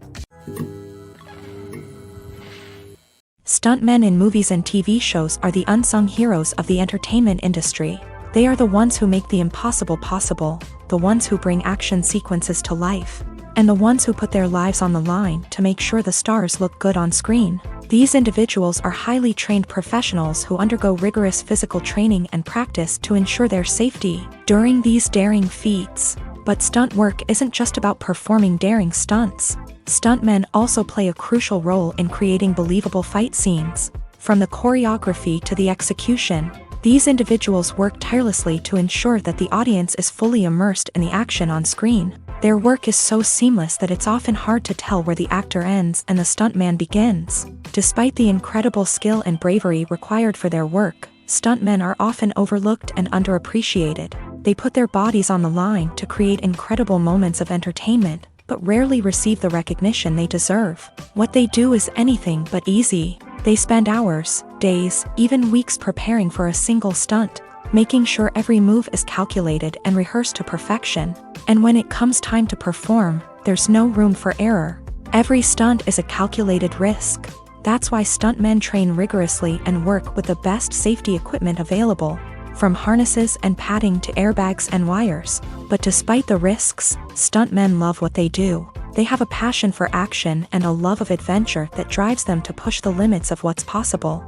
Stuntmen in movies and TV shows are the unsung heroes of the entertainment industry. They are the ones who make the impossible possible, the ones who bring action sequences to life, and the ones who put their lives on the line to make sure the stars look good on screen. These individuals are highly trained professionals who undergo rigorous physical training and practice to ensure their safety during these daring feats. But stunt work isn't just about performing daring stunts. Stuntmen also play a crucial role in creating believable fight scenes. From the choreography to the execution, these individuals work tirelessly to ensure that the audience is fully immersed in the action on screen. Their work is so seamless that it's often hard to tell where the actor ends and the stuntman begins. Despite the incredible skill and bravery required for their work, stuntmen are often overlooked and underappreciated. They put their bodies on the line to create incredible moments of entertainment, but rarely receive the recognition they deserve. What they do is anything but easy. They spend hours, days, even weeks preparing for a single stunt, making sure every move is calculated and rehearsed to perfection. And when it comes time to perform, there's no room for error. Every stunt is a calculated risk. That's why stuntmen train rigorously and work with the best safety equipment available, from harnesses and padding to airbags and wires. But despite the risks, stuntmen love what they do. They have a passion for action and a love of adventure that drives them to push the limits of what's possible.